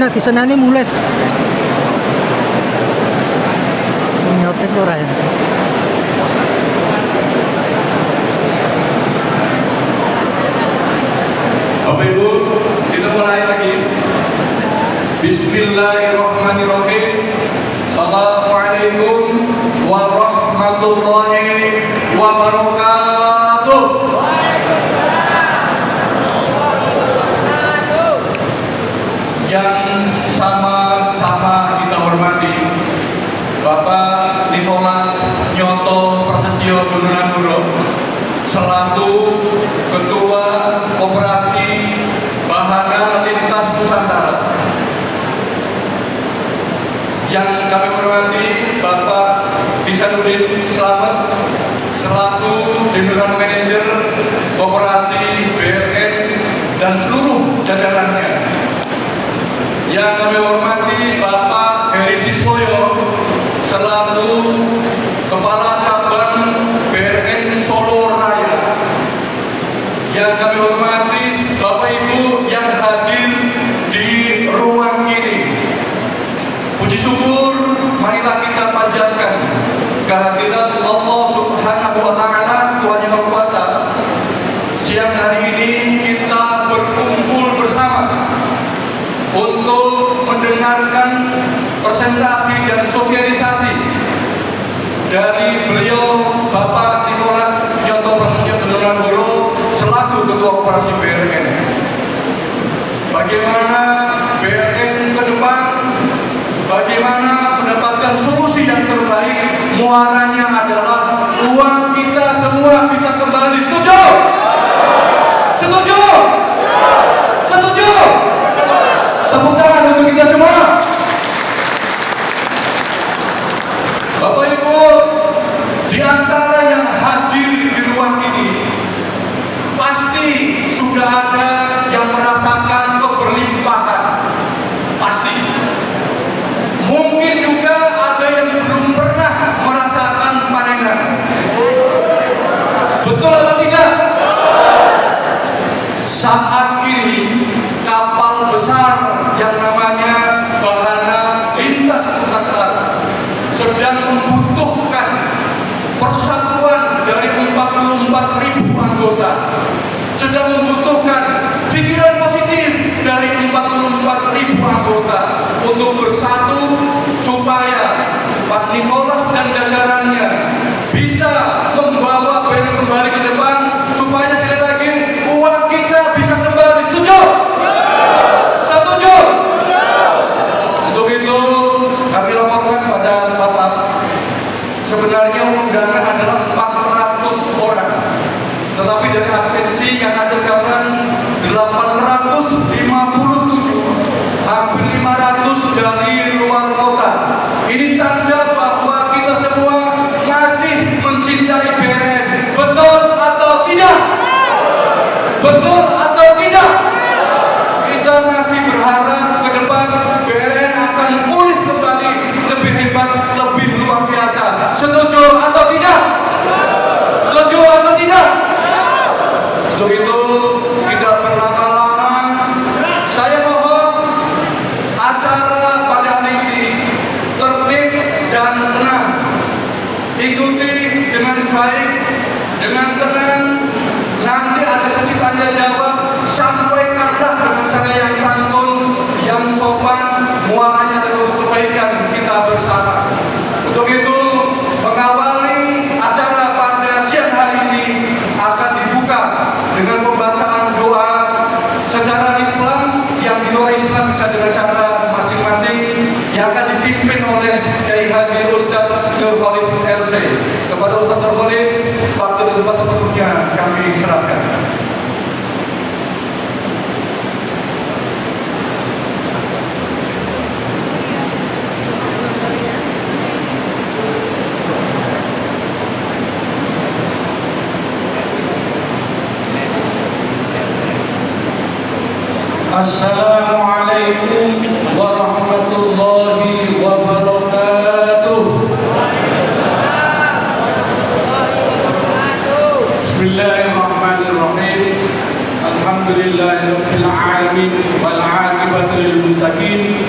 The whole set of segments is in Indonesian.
ora disenani mulai. Nyotek ora ya. Bapak Ibu, kita mulai lagi. Bismillahirrahmanirrahim. Assalamualaikum warahmatullahi wabarakatuh. Yang sama-sama kita hormati Bapak Nicholas Nyoto Prasetyo Dononagoro selaku Ketua Koperasi Bahana Lintas Nusantara. Yang kami hormati Bapak Disanudin Slamet selaku General Manager Koperasi BRN dan seluruh jajarannya. Yang kami hormati Bapak Heri Siswoyo selaku Kepala Cabang BRN Solo Raya. Yang kami hormati Bapak Ibu yang hadir di ruang ini. Puji syukur marilah kita panjatkan kehadirat Allah Subhanahu wa Ta'ala, Tuhan Yang Maha Kuasa. Siang hari ini kita berkumpul bersama untuk mendengarkan presentasi dan sosialisasi dari beliau Bapak Nicholas Nyoto Prasetyo Dononagoro selaku Ketua Koperasi BRN. Bagaimana BRN ke depan, bagaimana mendapatkan solusi yang terbaik, muaranya adalah uang kita semua bisa kembali. Setuju? Setuju? Setuju? Tepuk tangan untuk kita semua. Bapak Ibu, di antara yang hadir di ruang ini pasti sudah ada yang merasakan keberlimpahan. Pasti. Mungkin juga ada yang belum pernah merasakan panenan. Betul atau tidak? Saat ini kapal besar yang namanya Bahana Lintas Nusantara sedang membutuhkan persatuan dari 44.000 anggota, sedang membutuhkan pikiran positif dari 44.000 anggota untuk bersatu supaya Pak Nicholas dan jajarannya bisa membawa BRN kembali ke depan, supaya sekali lagi uang kita bisa kembali. Setuju? Setuju? Untuk itu kami laporkan pada Bapak, sebenarnya undangan adalah 400 orang, tetapi dari absensi yang ada sekarang 857, hampir 500 dari luar kota. Ini tanda bahwa kita semua masih mencintai BRN. Betul atau tidak? Betul atau tidak? Kita masih berharap ke depan BRN akan pulih kembali, lebih hebat, lebih luar biasa. Setuju atau tidak? Setuju atau tidak? Untuk itu tidak berlama-lama, saya mohon acara pada hari ini tertib dan tenang. Ikuti dengan baik, dengan tenang. Nanti ada sesi tanya jawab, sampaikanlah dengan cara yang santun, yang sopan, muaranya dan untuk kebaikan kita bersama. Untuk itu, mengawali acara pada siang hari ini akan dibuka dengan pembacaan doa secara Islam, yang di luar Islam bisa dengan cara masing-masing, yang akan dipimpin oleh Kiai Haji Ustadz Nurholis LC. Kepada Ustadz Nurholis, waktu dan tempat sepenuhnya kami serahkan. Assalamualaikum warahmatullahi wabarakatuh. Bismillahirrahmanirrahim. Alhamdulillahirabbil alamin wal 'aqibatu lil muttaqin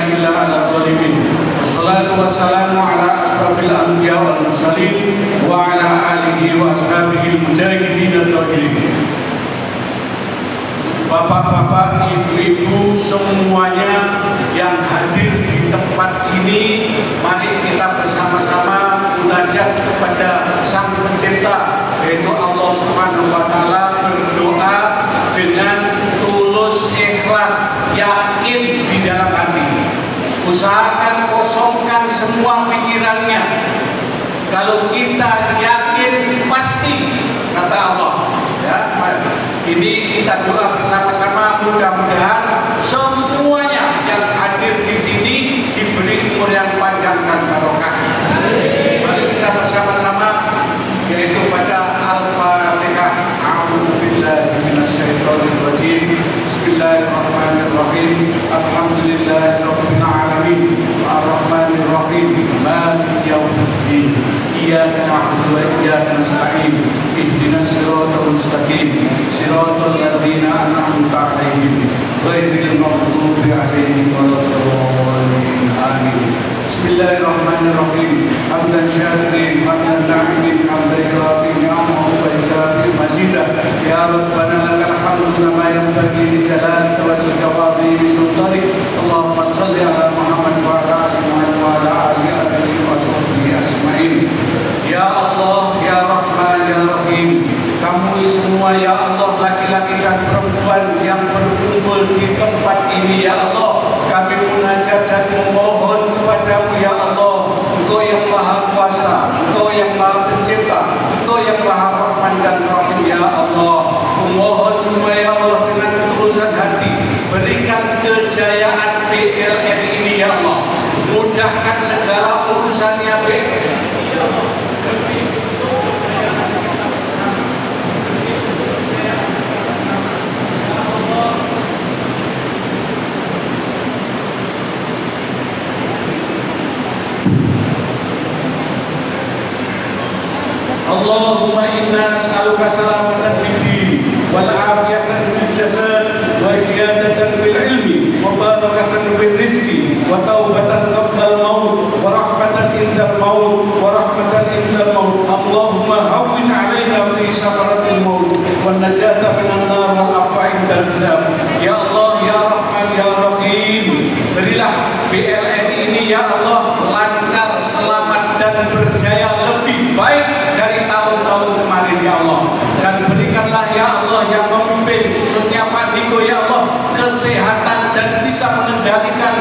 إلا على الظالمين. والصلاة والسلام على أشرف الأنبياء والمرسلين وعلى آله وأصحابه المجاهدين الطاهرين. Bapak-bapak, ibu-ibu semuanya yang hadir di tempat ini, mari kita bersama-sama munajat kepada Sang Pencipta, yaitu Allah Subhanahu wa Ta'ala, berdoa dengan tulus, ikhlas, yakin di dalam hati. Usahakan kosongkan semua pikirannya. Kalau kita yakin, pasti, kata Allah. Ya, ini kita doa bersama-sama, mudah-mudahan semuanya yang hadir di sini diberi umur yang panjang dan barokah. Mari kita bersama-sama, yaitu baca Al-Fatihah. A'udzubillahi minasyaitonir rajim. Bismillahirrahmanirrahim. Alhamdulillahirabbil alamin. Arrahmanir rahim. Maliki yaumiddin. Iyyaka na'budu wa iyyaka nasta'in. Ihdinas siratal mustaqim. Siratal ladzina an'amta 'alaihim ghairil maghdubi 'alaihim waladdallin. Amin. Bismillahirrahmanirrahim. Hamdan syakirin, hamdan na'imin, hamdan yuafi ni'amahu wa yukafi mazidah. Ya Rabbana lakal hamdu kama yanbaghi li jalalika wa jalali sultanik. Allahumma shalli ala Muhammad wa ala ali Muhammad wa ala ali wa sahbihi ajma'in. Ya Allah, Ya Rahman, Ya Rahim, kami semua ya Allah, laki-laki dan perempuan yang berkumpul di tempat ini ya Allah, kami munajat dan memohon kepadamu ya Allah. Engkau yang Maha Kuasa, Engkau yang Maha Pencipta, Engkau yang Maha Rahman dan Rahim ya Allah. Memohon semua ya Allah dengan ketulusan hati, berikan kejayaan PLN ini ya Allah. Mudahkan segala urusannya PLN ya Allah. Allahumma inna nas'aluka salamatan fid din wal afiyatan fil jasad wa ziyadatan fil ilmi wa barakatan fil rizqi wa taubatan qabla al maut wa rahmatan indal maut wa rahmatan indal maut. Allahumma hawwin 'alaina fi sakaratil maut wan najata minan nar wal afwa indal hisab. Ya Allah, ya Rahman, ya Rahim, berilah BLN ini ya Allah lancar, selamat dan berjaya lebih baik dari tahun-tahun kemarin ya Allah. Dan berikanlah ya Allah yang memimpin khususnya Pak Diko ya Allah kesehatan dan bisa mengendalikan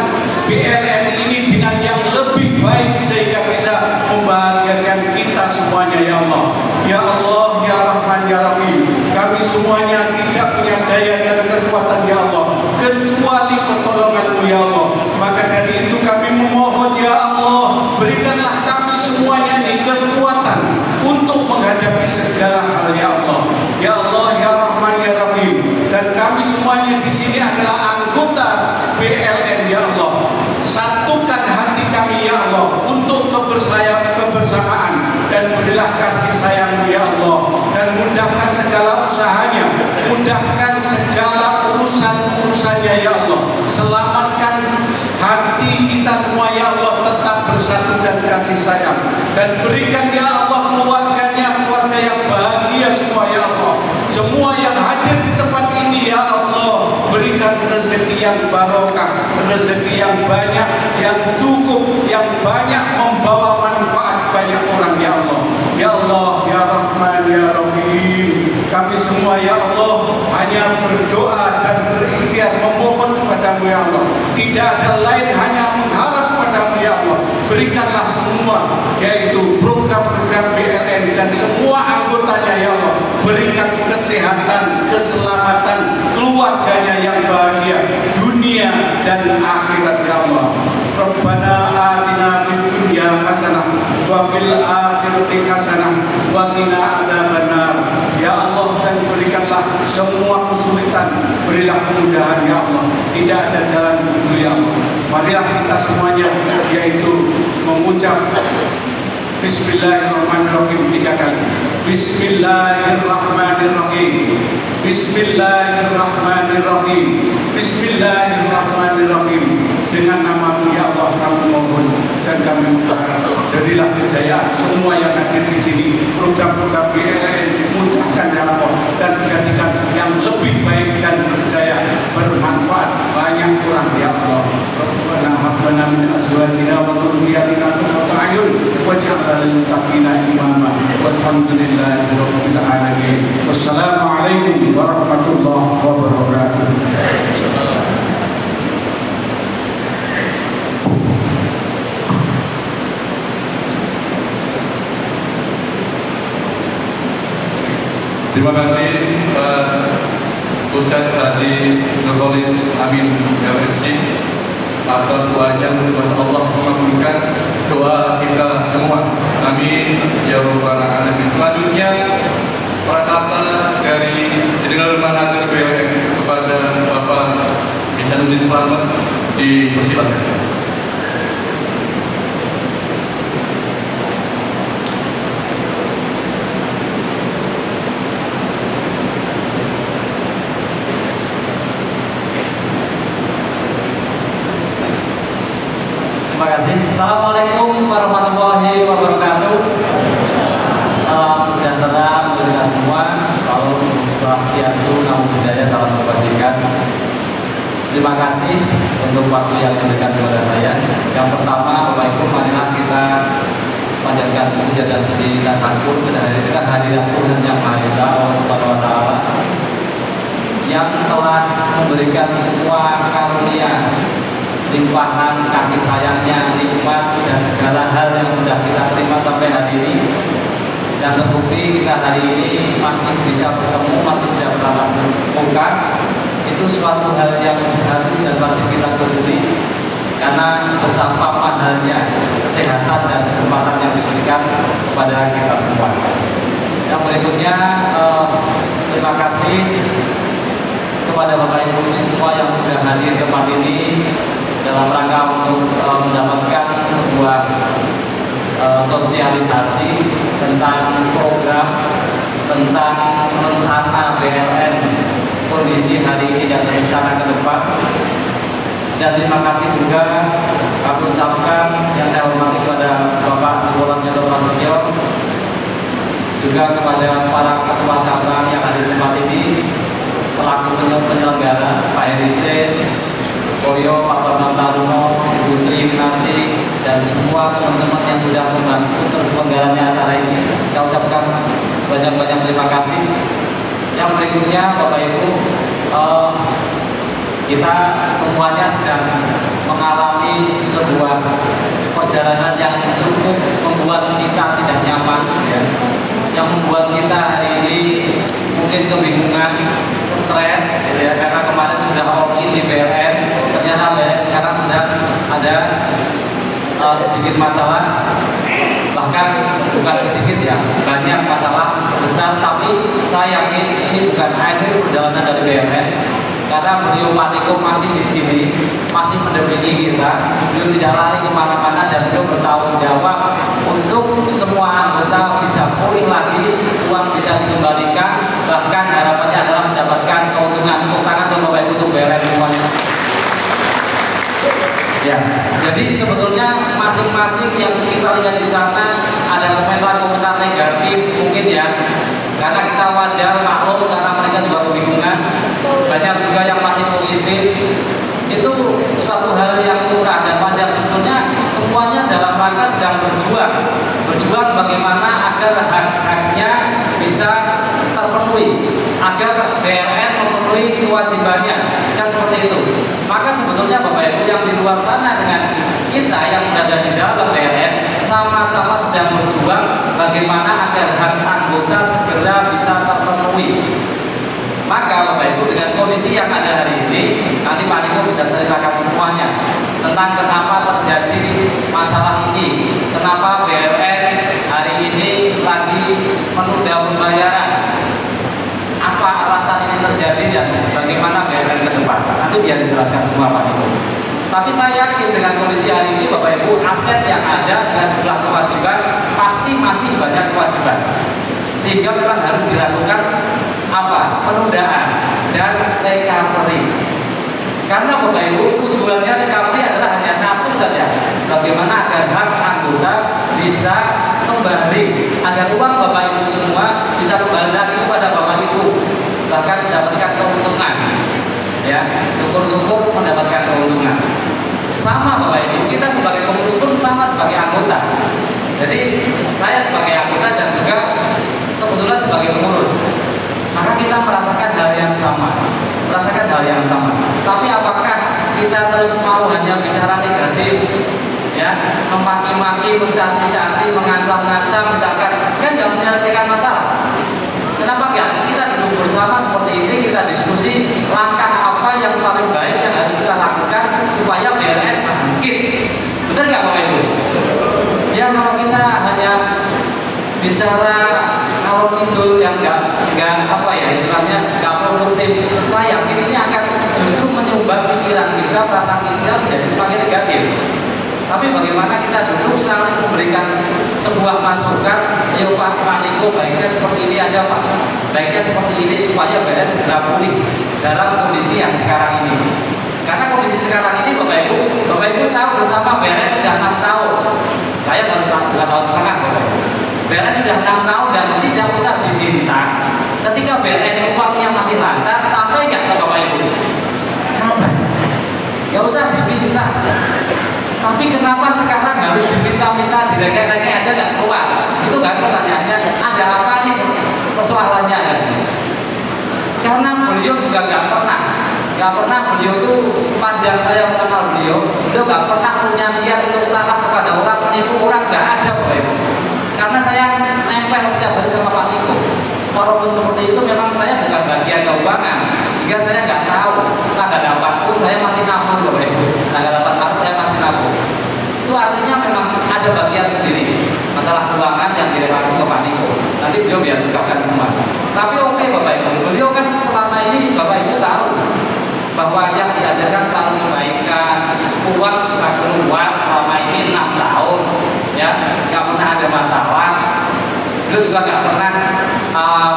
BLN ini dengan yang lebih baik sehingga bisa membahagiakan kita semuanya ya Allah. Ya Allah, ya Rahman, ya Rahim, kami semuanya tidak punya daya dan kekuatan ya Allah kecuali pertolongan-Mu ya Allah. Maka dari itu kami memohon ya Allah, berikanlah kami semuanya ini kekuatan untuk menghadapi segala hal ya Allah. Ya Allah, ya Rahman, ya Rahim, dan kami semuanya di sini adalah anggota BLN ya Allah. Satukan hati kami ya Allah untuk kebersamaan dan berilah kasih sayang ya Allah, dan mudahkan segala usahanya, mudahkan segala urusan-urusannya ya Allah. Selamatkan hati kita semua ya Allah tetap bersatu dan kasih sayang, dan berikan ya Allah keluarganya, keluarga yang bahagia semua ya Allah. Semua yang hadir di tempat ini ya Allah, berikan rezeki yang barokah, rezeki yang banyak, yang cukup, yang banyak membawa manfaat banyak orang ya Allah. Ya Allah, ya Rahman, ya Rahim, kami semua ya Allah hanya berdoa dan berikhtiar memohon kepadamu ya Allah. Tidak ada lain, hanya mengharap kepadamu ya Allah. Berikanlah semua, yaitu program-program BLN dan semua anggotanya ya Allah. Berikan kesehatan, keselamatan, keluarganya yang bahagia, dunia dan akhirat ya Allah. Rabbana atina fid dunya hasanah wa fil akhirati hasanah wa qina adzabannar. Ya Allah, dan berikanlah semua kesulitan, berilah kemudahan ya Allah. Tidak ada jalan buntu ya Allah. Marilah kita semuanya yaitu mengucap Bismillahirrahmanirrahim 3 kali. Bismillahirrahmanirrahim. Bismillahirrahmanirrahim. Bismillahirrahmanirrahim. Dengan nama-Mu ya Allah kami mohon dan kami minta jadilah kejayaan semua yang hadir di sini, program-program BLN mudahkan ya Allah dan jadikan yang lebih baik dan berjaya, bermanfaat, banyak kurang ya Allah. Rabbana hab lana min azwajina wa dhurriyyatina qurrata a'yun waj'alna lil muttaqina imama. Walhamdulillahi rabbil alamin. Wassalamualaikum warahmatullahi wabarakatuh. Terima kasih Ustadz Haji Nurholis Amin LSC atas doanya. Mudah-mudahan Allah mengabulkan doa kita semua. Amin ya rabbal alamin. Selanjutnya kata dari General Manager BLN kepada Bapak Ihsanuddin Slamet dipersilakan. Terima kasih. Assalamualaikum warahmatullahi wabarakatuh. Salam sejahtera untuk kita semua. Salam swastiastu, namo buddhaya, salam kebajikan. Terima kasih untuk waktu yang diberikan kepada saya. Yang pertama, Bapak Ibu, marilah kita panjatkan puja dan puji kita sangkur kepada hadirat Tuhan Yang Maha Esa, Allah Subhanahu wa Ta'ala, yang telah memberikan semua karunia, limpahan kasih sayangnya, nikmat dan segala hal yang sudah kita terima sampai hari ini, dan terbukti kita hari ini masih bisa bertemu, masih bisa bertatap muka. Itu suatu hal yang harus dan wajib kita syukuri, karena betapa mahalnya kesehatan dan kesempatan yang diberikan kepada kita semua. Yang berikutnya, terima kasih kepada Bapak Ibu semua yang sudah hadir ke tempat ini dalam rangka untuk mendapatkan sebuah sosialisasi tentang program, tentang rencana BLN, kondisi hari ini dan rencana ke depan. Dan terima kasih juga kami ucapkan yang saya hormati kepada Bapak Nurholis Nyoto Prasetyo, juga kepada para ketua cabang yang hadir di tempat ini, selaku penyelenggara Pak Herises, Koyo, Pak Bambang Taruno, Ibu Tri Minanti, dan semua teman-teman yang sudah membantu terselenggaranya acara ini. Saya ucapkan banyak-banyak terima kasih. Yang berikutnya, Bapak Ibu, kita semuanya sedang mengalami sebuah perjalanan yang cukup membuat kita tidak nyaman, ya. Yang membuat kita hari ini mungkin kebingungan, stres, ya, karena kemarin sudah all in di BLN, ternyata BLN sekarang sedang ada sedikit masalah, bahkan bukan sedikit ya, banyak masalah besar. Tapi saya yakin ini bukan akhir perjalanan dari BLN, karena beliau Patiko masih di sini, masih mendampingi kita. Beliau tidak lari kemana-mana dan beliau bertanggung jawab untuk semua anggota bisa pulih lagi, uang bisa dikembalikan, bahkan harapannya adalah mendapatkan keuntungan. Tepuk tangan untuk Bapak Ibu untuk BLN semuanya. Ya, jadi sebetulnya masing-masing yang kita lihat di sana ada komentar-komentar negatif mungkin ya, karena kita wajar maklum karena mereka juga kebingungan. Banyak juga yang masih positif. Itu suatu hal yang murah dan wajar. Sebetulnya semuanya dalam rangka sedang berjuang bagaimana agar hak-haknya bisa terpenuhi, agar BLN memenuhi kewajibannya, kan seperti itu. Maka sebetulnya Bapak Ibu yang di luar sana dengan kita yang berada di dalam BLN sama-sama sedang berjuang bagaimana agar hak anggota segera bisa terpenuhi. Maka Bapak Ibu, dengan kondisi yang ada hari ini, nanti Pak Niko bisa ceritakan semuanya tentang kenapa terjadi masalah ini, kenapa BLN hari ini lagi menunda pembayaran, apa alasan ini terjadi dan bagaimana BLN ke depan. Nanti biar dijelaskan semua Pak Niko. Tapi saya yakin dengan kondisi hari ini Bapak Ibu, aset yang ada dengan jumlah kewajiban pasti masih banyak kewajiban, sehingga memang harus dilakukan apa? Penundaan dan recovery. Karena Bapak Ibu, tujuannya recovery adalah sama Bapak Ibu, kita sebagai pengurus pun sama sebagai anggota. Jadi saya sebagai anggota dan juga kebetulan sebagai pengurus, maka kita merasakan hal yang sama, Tapi apakah kita terus mau hanya bicara negatif, ya, memaki-maki, mencaci-caci, mengancam-ngancam, misalkan, kan nggak menyelesaikan masalah. Kenapa enggak? Kita duduk bersama seperti ini, kita diskusi langkah apa yang paling baik yang harus kita lakukan supaya BLN bangkit. Benar nggak Bapak Ibu? Ya, kalau kita hanya bicara kalau ngidul yang nggak apa ya istilahnya nggak produktif, saya yakin ini akan justru menyumbat pikiran kita, perasaan kita menjadi semakin negatif. Tapi bagaimana kita duduk saling memberikan sebuah masukan, ya Pak Niko, baiknya seperti ini aja Pak, baiknya seperti ini supaya BLN segera pulih dalam kondisi yang sekarang ini. Karena kondisi sekarang ini Bapak Ibu tahu bersama BLN sudah 6 tahun. Saya baru 2 tahun setengah Bapak Ibu. BLN sudah 6 tahun dan tidak usah diminta. Ketika BLN uangnya masih lancar, sampai nggak ke Bapak Ibu? Sampai. Nggak usah diminta. Tapi kenapa sekarang harus diminta-minta, direngek-rengek aja nggak keluar? Itu kan pertanyaannya, ada apa nih persoalannya kan? Karena beliau juga nggak pernah beliau itu sepanjang saya mengenal beliau nggak pernah punya niat untuk salah kepada orang, menipu orang, nggak ada Bapak Ibu. Karena saya nempel setiap hari sama Pak Niko. Walaupun seperti itu, memang saya bukan bagian keuangan, hingga saya nggak tahu tanggal 8 pun saya masih nabur Bapak Ibu. Tanggal 8 Maret saya masih nabur. Itu artinya memang ada bagian sendiri masalah keuangan yang tidak langsung ke Pak Niko. Nanti beliau biar ungkapkan semua. Tapi oke Bapak Ibu, beliau kan selama ini Bapak Ibu tahu bahwa yang diajarkan selalu kebaikan, uang juga keluar selama ini 6 tahun, ya, nggak pernah ada masalah. Beliau juga nggak pernah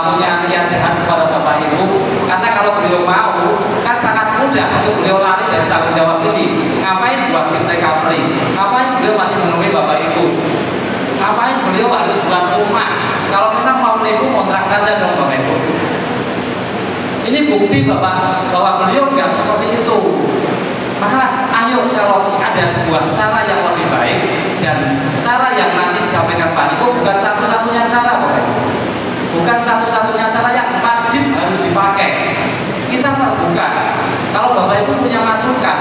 punya niat jahat kepada Bapak Ibu, karena kalau beliau mau, kan sangat mudah untuk beliau lari dari tanggung jawab ini. Ngapain buat tim recovery? Ngapain beliau masih menemui Bapak Ibu? Ngapain beliau harus buat rumah? Kalau memang mau nipu, kontrak saja dong Bapak Ibu. Ini bukti Bapak bahwa beliau nggak seperti itu. Maka ayo, kalau ada sebuah cara yang lebih baik dan cara yang nanti disampaikan Pak Niko bukan satu-satunya cara Bapak, bukan satu-satunya cara yang wajib harus dipakai. Kita terbuka. Kalau Bapak Ibu punya masukan,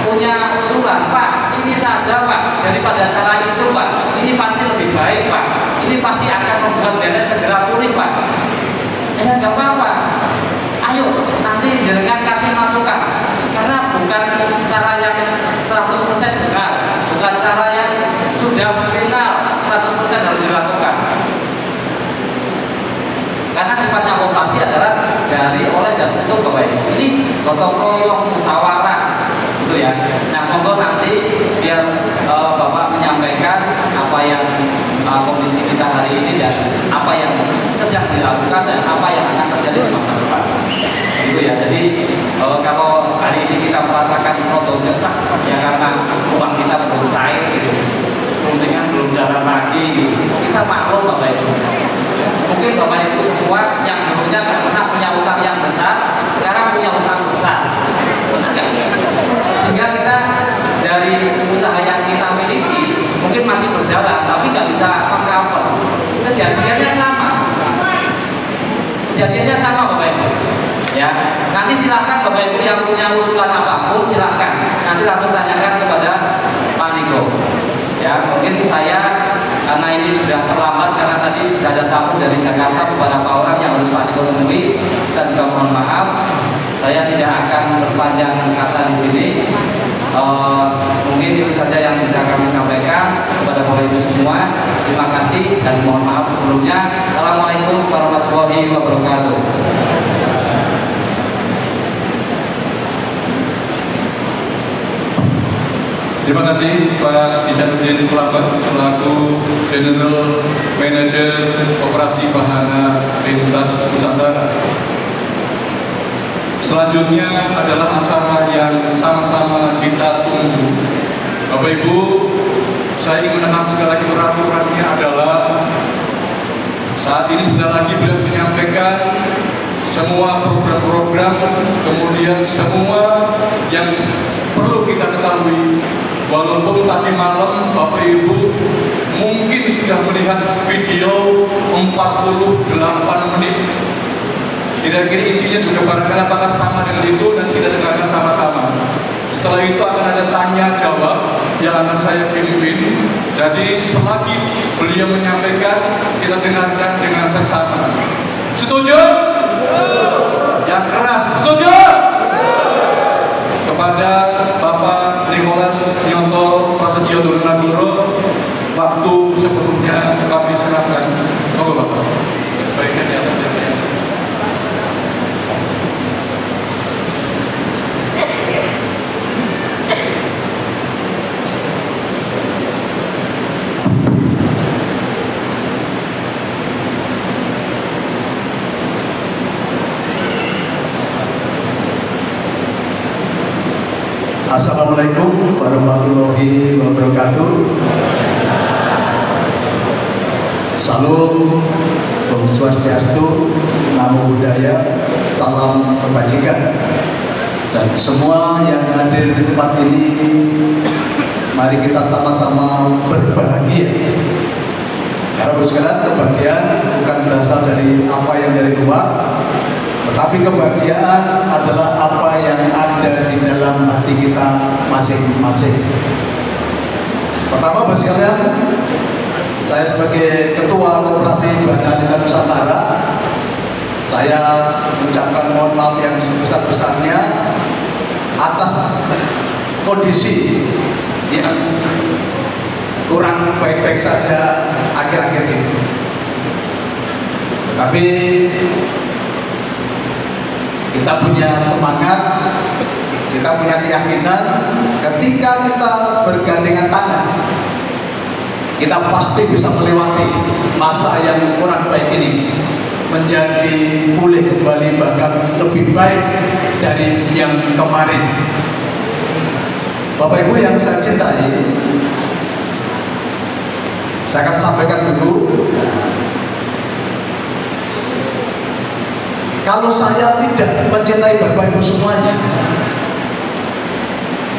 punya usulan, Pak, ini saja Pak, daripada cara itu Pak, ini pasti lebih baik Pak, ini pasti akan membuat BLN segera pulih Pak. Ya nggak apa-apa. Ayo nanti jangan kasih masukan, karena bukan cara yang 100% benar, bukan cara yang sudah final 100% harus dilakukan. Karena sifatnya koperasi adalah dari, oleh, dan untuk Bapak Ibu. Ini gotong royong, musyawarah, gitu ya. Nah, monggo nanti biar Bapak menyampaikan apa yang kondisi kita hari ini dan apa yang sedang dilakukan dan apa yang akan terjadi di masa depan. Gitu ya. Jadi kalau hari ini kita merasakan rodo gesek ya karena uang kita belum cair gitu, kepentingan belum jalan lagi gitu. Kita maklum Bapak Ibu. Mungkin Bapak Ibu semua yang dulunya nggak pernah punya utang yang besar, sekarang punya utang besar, benar nggak? Sehingga kita dari usaha yang kita miliki mungkin masih berjalan, tapi nggak bisa meng-cover. Kejadiannya sama Bapak Ibu. Ya, nanti silahkan Bapak Ibu yang punya usulan apapun silahkan. Nanti langsung tanyakan kepada Pak Niko. Ya, mungkin saya karena ini sudah terlambat karena tadi ada tamu dari Jakarta beberapa orang yang harus Pak Niko temui, dan juga mohon maaf saya tidak akan berpanjang kata di sini. Mungkin itu saja yang bisa kami sampaikan kepada Bapak Ibu semua. Terima kasih dan mohon maaf sebelumnya. Assalamualaikum warahmatullahi wabarakatuh. Terima kasih Pak Isanuddin Selamat selaku General Manager Operasi Bahana Lintas Nusantara. Selanjutnya adalah acara yang sama-sama kita tunggu. Bapak Ibu, saya ingin menekan sekali lagi peraturannya adalah saat ini sebentar lagi beliau menyampaikan semua program-program, kemudian semua yang perlu kita ketahui Walaupun tadi malam Bapak Ibu mungkin sudah melihat video 48 menit. Kira-kira isinya juga barangkali apakah sama dengan itu, dan kita dengarkan sama-sama. Setelah itu akan ada tanya jawab yang akan saya pimpin. Jadi selagi beliau menyampaikan, kita dengarkan dengan seksama. Setuju? Yang keras, setuju? Kepada Bapak Nicholas Nyoto Prasetyo Durunagoro, waktu sepenuhnya kami serahkan. Monggo Bapak. Baiknya di atas jadinya. Assalamualaikum warahmatullahi wabarakatuh. Salam, Om Swastiastu, Namo Buddhaya, salam kebajikan. Dan semua yang hadir di tempat ini, mari kita sama-sama berbahagia. Karena sekalian, kebahagiaan bukan berasal dari apa yang dari luar, tetapi kebahagiaan adalah apa yang ada di dalam hati kita masing-masing. Pertama, Bapak sekalian, saya sebagai Ketua Koperasi Banda Alita Nusantara, saya mengucapkan mohon maaf yang sebesar-besarnya atas kondisi yang kurang baik-baik saja akhir-akhir ini. Tetapi kita punya semangat, kita punya keyakinan ketika kita bergandengan tangan, kita pasti bisa melewati masa yang kurang baik ini menjadi pulih kembali, bahkan lebih baik dari yang kemarin. Bapak Ibu yang saya cintai, saya akan sampaikan dulu. Kalau saya tidak mencintai Bapak Ibu semuanya,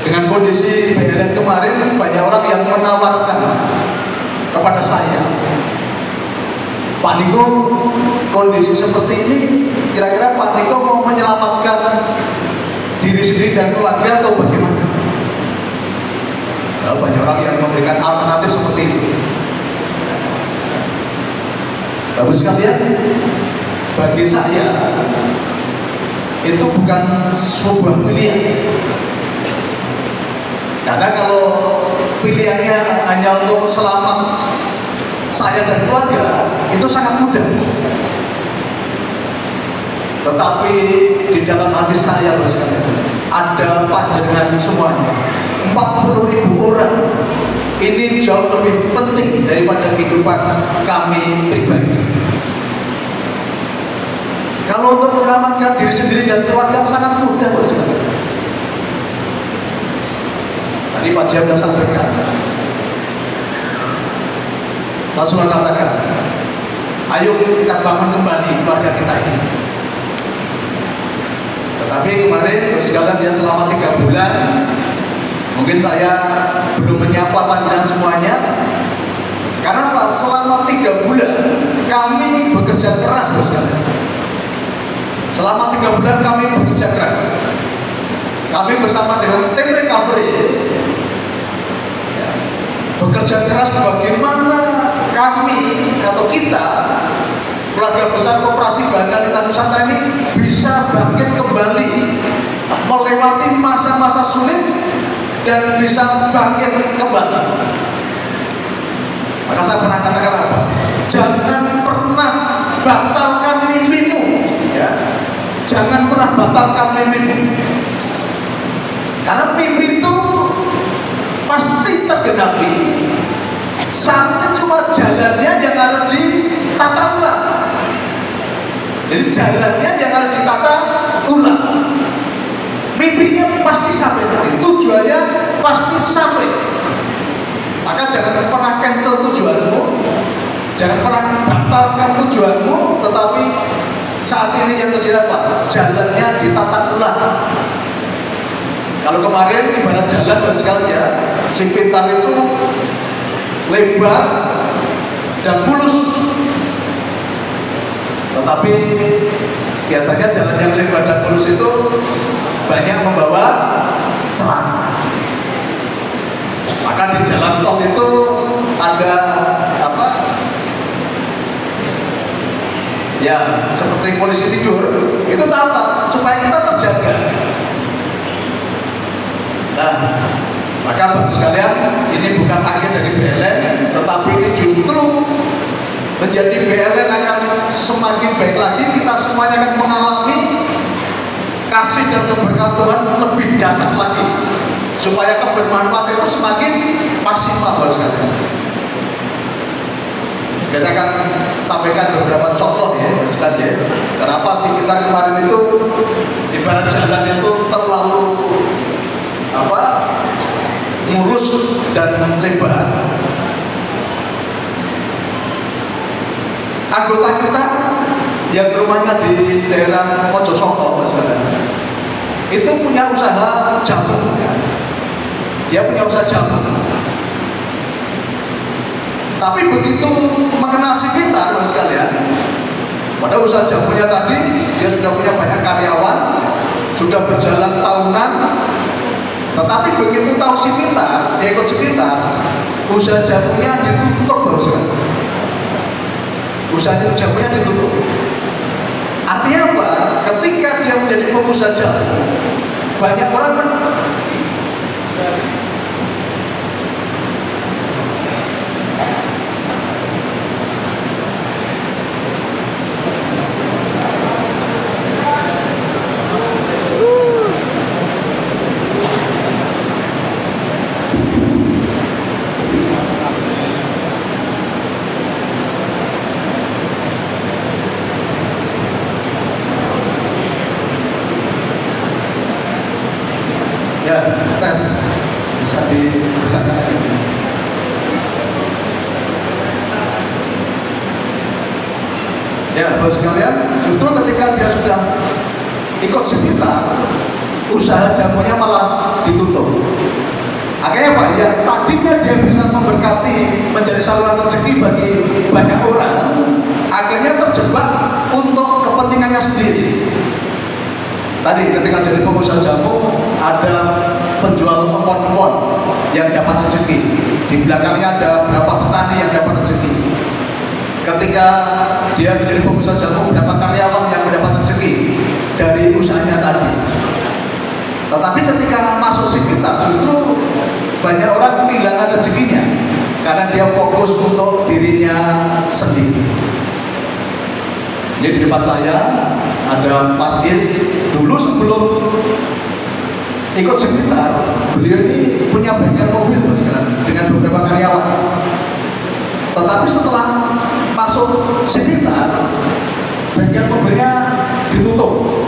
dengan kondisi BLN kemarin, banyak orang yang menawarkan kepada saya, Pak Niko, kondisi seperti ini, kira-kira Pak Niko mau menyelamatkan diri sendiri dan keluarga atau bagaimana? Nah, banyak orang yang memberikan alternatif seperti itu. Bapak sekalian, bagi saya itu bukan sebuah pilihan. Karena kalau pilihannya hanya untuk selamat saya dan keluarga, itu sangat mudah. Tetapi di dalam hati saya, Bapak sekalian, ada panjenengan semuanya, 40.000 orang. Ini jauh lebih penting daripada kehidupan kami pribadi. Kalau untuk menyelamatkan diri sendiri dan keluarga sangat mudah, Bapak sekalian. Tadi Pak Jam sudah sampaikan, saya sudah katakan, ayo kita bangun kembali keluarga kita ini. Tetapi kemarin, Bapak sekalian, dia selama 3 bulan, mungkin saya belum menyapa panjenengan semuanya. Karena apa? Selama 3 bulan kami bekerja keras, Bapak sekalian. Selama 3 bulan kami bekerja keras. Kami bersama dengan tim recovery bekerja keras bagaimana kami atau kita, keluarga besar Koperasi Banda Alita Nusantara ini bisa bangkit kembali, melewati masa-masa sulit dan bisa bangkit kembali. Maka saya pernah katakan apa? Jangan pernah batalkan mimpimu, ya. Jangan pernah batalkan mimpimu. Karena mimpi itu pasti tergenapi. Saat itu cuma jalannya yang harus ditata ulang. Jadi jalannya yang harus ditata ulang. Mimpinya pasti sampai nanti, tujuannya pasti sampai. Maka jangan pernah cancel tujuanmu, jangan pernah batalkan tujuanmu, tetapi saat ini yang terjadi apa? Jalannya ditata ulang. Kalau kemarin ibarat jalan dan sekalian ya, si pintar itu lebar dan mulus. Tetapi biasanya jalan yang lebar dan mulus itu banyak membawa celah. Maka di jalan tol itu ada apa? Ya, seperti polisi tidur. Itu apa? Supaya kita terjaga. Nah, maka Bapak sekalian, ini bukan akhir dari BLN, tetapi ini justru menjadi BLN akan semakin baik lagi. Kita semuanya akan mengalami kasih dan keberkatan Tuhan lebih dahsyat lagi, supaya kebermanfaatan itu semakin maksimal, Bapak sekalian. Saya akan sampaikan beberapa contoh ya, Bapak ya. Kenapa sih kita kemarin itu ibarat jalan itu terlalu mulus dan lebar. Anggota kita yang rumahnya di daerah Mojosoko, itu punya usaha jamu. Dia punya usaha jamu. Tapi begitu mengenal sekitar, sekalian, pada usaha jamunya tadi dia sudah punya banyak karyawan, sudah berjalan tahunan. Tetapi begitu tahu sekitar, dia ikut sekitar, usaha jamunya ditutup, bos. Usaha jamunya ditutup. Artinya apa? Ketika dia menjadi pengusaha jamu, banyak orang tes bisa dibesarkan. Ya, Bapak sekalian, justru ketika dia sudah ikut sekitar, usaha jamunya malah ditutup. Akhirnya Pak, ya tadinya dia bisa memberkati, menjadi saluran rezeki bagi banyak orang, akhirnya terjebak untuk kepentingannya sendiri. Tadi ketika jadi pengusaha jamu, ada penjual empon-empon yang dapat rezeki. Di belakangnya ada beberapa petani yang dapat rezeki. Ketika dia menjadi pengusaha jamu, berapa karyawan yang mendapat rezeki dari usahanya tadi. Tetapi ketika masuk sekitar, justru banyak orang kehilangan rezekinya karena dia fokus untuk dirinya sendiri. Ini di depan saya ada Mas Is. Dulu sebelum ikut sekitar, beliau ini punya bengkel mobil dengan beberapa karyawan. Tetapi setelah masuk sekitar, bengkel mobilnya ditutup.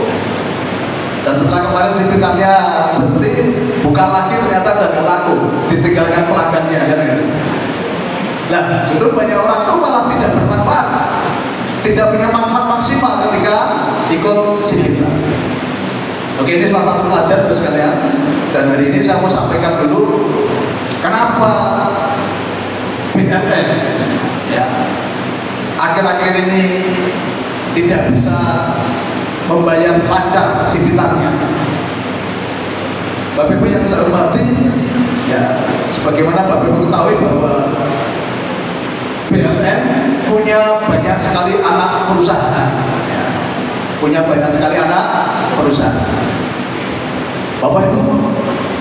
Dan setelah kemarin sekitarnya berhenti, bukan lagi, ternyata udah gak laku, ditinggalkan pelanggannya kan gitu. Nah, justru banyak orang tuh malah tidak bermanfaat, tidak punya manfaat maksimal ketika ikut sekitar. Oke, ini salah satu pelajar terus sekalian. Dan hari ini saya mau sampaikan dulu kenapa BLN ya akhir-akhir ini tidak bisa membayar lancar sekitarnya. Bapak Ibu yang saya hormati, ya sebagaimana Bapak Ibu ketahui bahwa BLN punya banyak sekali anak perusahaan, ya. Punya banyak sekali anak perusahaan. Bapak Ibu,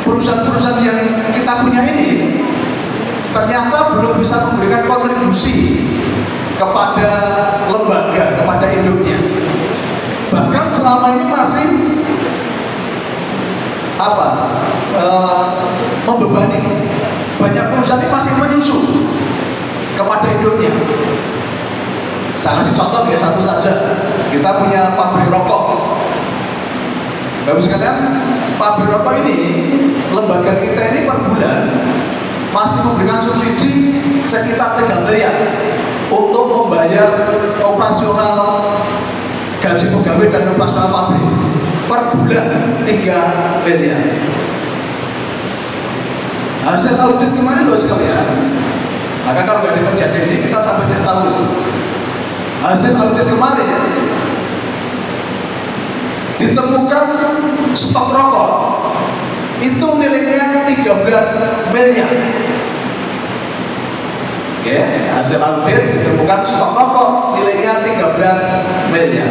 perusahaan-perusahaan yang kita punya ini ternyata belum bisa memberikan kontribusi kepada lembaga, kepada induknya. Bahkan selama ini masih membebani. Banyak perusahaan ini masih menyusul kepada induknya. Saya kasih contoh ya, satu saja. Kita punya pabrik rokok. Bapak sekalian, pabrik rokok ini, lembaga kita ini per bulan masih memberikan subsidi sekitar 3 miliar untuk membayar operasional gaji pegawai dan operasional pabrik per bulan 3 miliar. Hasil audit kemarin loh sekalian. Maka kalau nggak ada kejadian ini kita sampai tidak tahu. Hasil audit kemarin ditemukan stok rokok itu nilainya 13 miliar. Ya, hasil audit ditemukan stok rokok nilainya 13 miliar.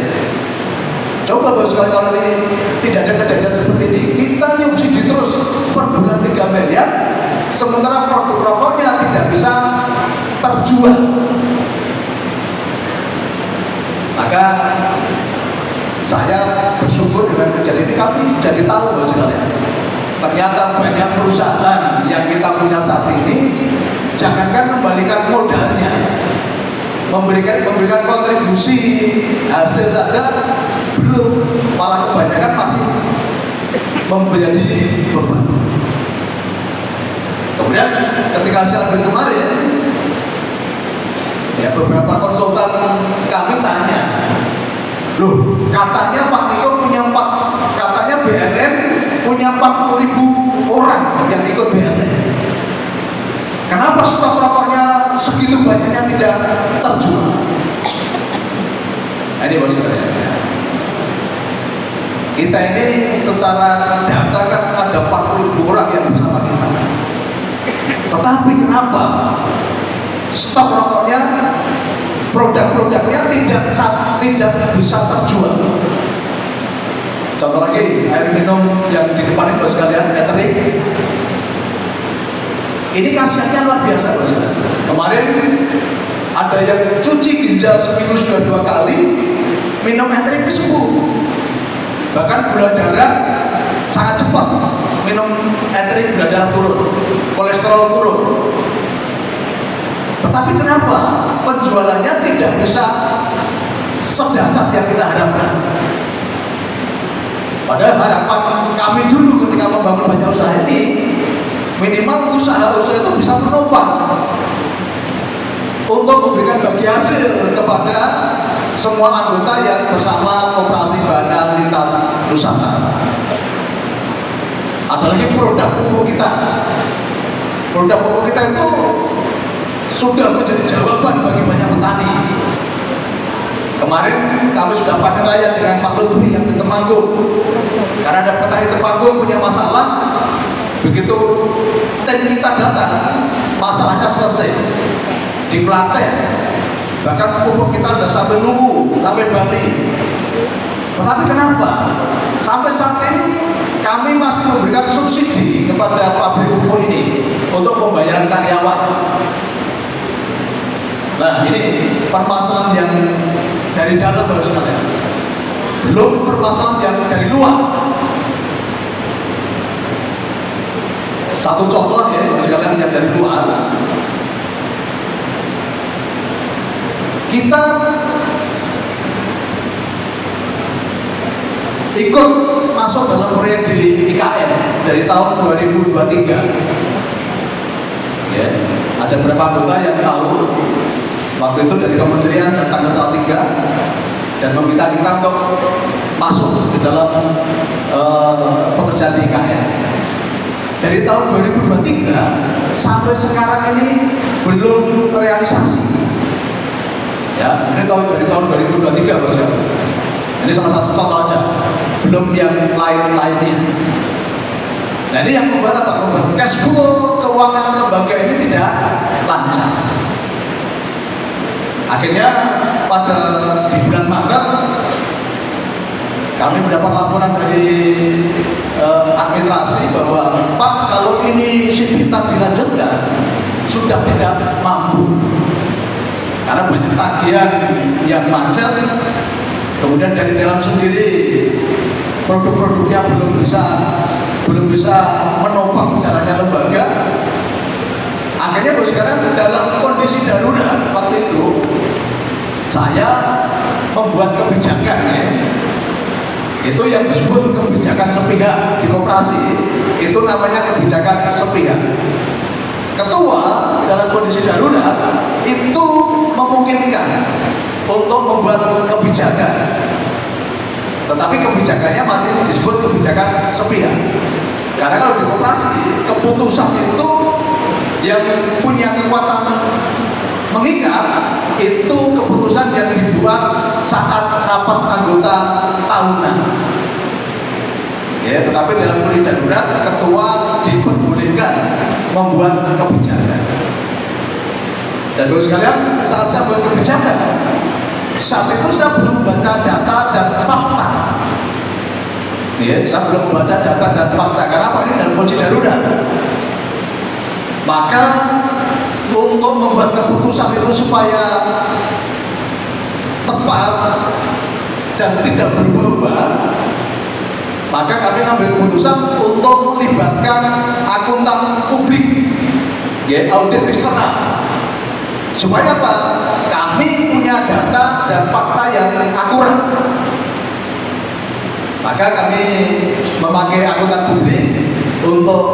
Coba bos kalau ini tidak ada kejadian seperti ini, kita nyubsidi terus per bulan 3 miliar, sementara produk rokoknya tidak bisa terjual. Maka saya bersyukur dengan kejadian ini kami jadi tahu bos sekalian. Ternyata banyak perusahaan yang kita punya saat ini, jangankan kembalikan modalnya, memberikan kontribusi hasil saja belum, malah kebanyakan masih menjadi beban. Kemudian ketika hasil audit kemarin, ya beberapa konsultan kami tanya, loh katanya Pak Niko punya katanya BNN punya 40.000 orang yang ikut BNN. Kenapa stok rokoknya segitu banyaknya tidak terjual? Nah, ini bos saya. Kita ini secara data kan ada 40.000 orang yang bersama kita. Tetapi kenapa stok rokoknya, produk-produknya tidak bisa terjual? Contoh lagi, air minum yang di depan itu sekalian, Eterik. Ini khasiatnya luar biasa bos. Kemarin ada yang cuci ginjal seminggu sudah 2 kali, minum Eterik sembuh. Bahkan gula darah sangat cepat, minum Eterik gula darah turun, kolesterol turun. Tetapi kenapa penjualannya tidak bisa sedasar yang kita harapkan? Padahal harapan kami dulu ketika membangun banyak usaha ini, minimal usaha-usaha itu bisa menopang untuk memberikan bagi hasil kepada semua anggota yang bersama Koperasi Bana Lintas Nusantara. Ada lagi produk pupuk kita. Produk pupuk kita itu sudah menjadi jawaban bagi banyak petani. Kemarin kami sudah panen raya dengan Pak Lutfi yang di Temanggung. Karena ada petani Temanggung punya masalah, begitu tim kita datang, masalahnya selesai di Klaten. Bahkan pupuk kita sudah sampai Luwu, sampai Bali. Tetapi kenapa? Sampai saat ini kami masih memberikan subsidi kepada pabrik pupuk ini untuk pembayaran karyawan. Nah, ini permasalahan yang dari dalam baru sekalian. Belum permasalahan yang dari luar. Satu contoh ya, sekalian yang dari luar. Kita ikut masuk dalam proyek di IKN dari tahun 2023. Ya, ada beberapa anggota yang tahu waktu itu dari kementerian datang ke Salatiga dan meminta kita untuk masuk ke dalam pekerjaan di IKN. Dari tahun 2023 sampai sekarang ini belum realisasi. Ya, ini dari tahun 2023 bos ya. Ini salah satu contoh aja, belum yang lain-lainnya. Nah ini yang membuat apa? Membuat cash flow keuangan lembaga ini tidak lancar. Akhirnya pada di bulan Maret kami mendapat laporan dari administrasi bahwa Pak, kalau ini Sipita dilanjutkan sudah tidak mampu. Karena banyak tagihan yang macet, kemudian dari dalam sendiri produk-produknya belum bisa menopang jalannya lembaga. Akhirnya bos sekarang dalam kondisi darurat waktu itu saya membuat kebijakan ya. Itu yang disebut kebijakan sepihak di koperasi, itu namanya kebijakan sepihak. Ketua dalam kondisi darurat itu memungkinkan untuk membuat kebijakan, tetapi kebijakannya masih disebut kebijakan sepihak. Karena kalau di koperasi, keputusan itu yang punya kekuatan mengikat itu keputusan yang dibuat saat rapat anggota tahunan. Ya, tetapi dalam kondisi darurat ketua diperbolehkan membuat kebijakan. Dan bapak sekalian, saat saya buat kebijakan, saat itu saya belum membaca data dan fakta. Ya, saya belum membaca data dan fakta. Karena apa? Ini dalam kondisi darurat. Maka untuk membuat keputusan itu supaya tepat dan tidak berubah-ubah, maka kami ambil keputusan untuk melibatkan akuntan publik, ya, audit eksternal. Supaya apa? Kami punya data dan fakta yang akurat. Maka kami memakai akuntan publik untuk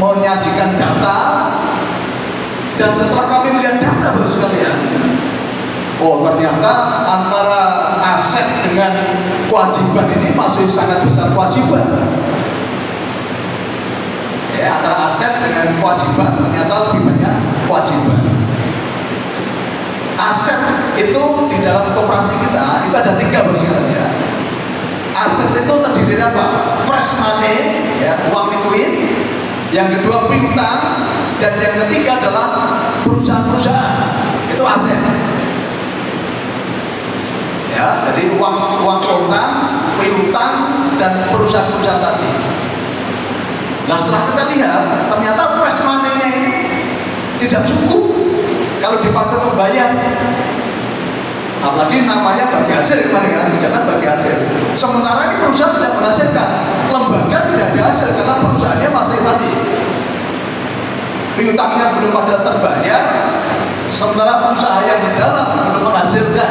menyajikan data. Dan setelah kami melihat data, bapak sekalian, oh ternyata antara aset dengan kewajiban ini masih sangat besar kewajiban. Ya, antara aset dengan kewajiban ternyata lebih banyak kewajiban. Aset itu di dalam koperasi kita itu ada 3, bapak sekalian, ya. Aset itu terdiri dari apa? Fresh money, ya, uang liquid. Yang kedua piutang, dan yang ketiga adalah perusahaan-perusahaan. Itu aset. Ya, jadi uang kontan, piutang, dan perusahaan-perusahaan tadi. Nah, setelah kita lihat, ternyata fresh money-nya ini tidak cukup kalau dipakai untuk bayar. Apalagi namanya bagi hasil kemarin kan, kegiatan bagi hasil. Sementara ini perusahaan tidak menghasilkan, lembaga tidak ada hasil karena perusahaannya masih tadi piutangnya belum pada terbayar, sementara usaha yang di dalam belum menghasilkan.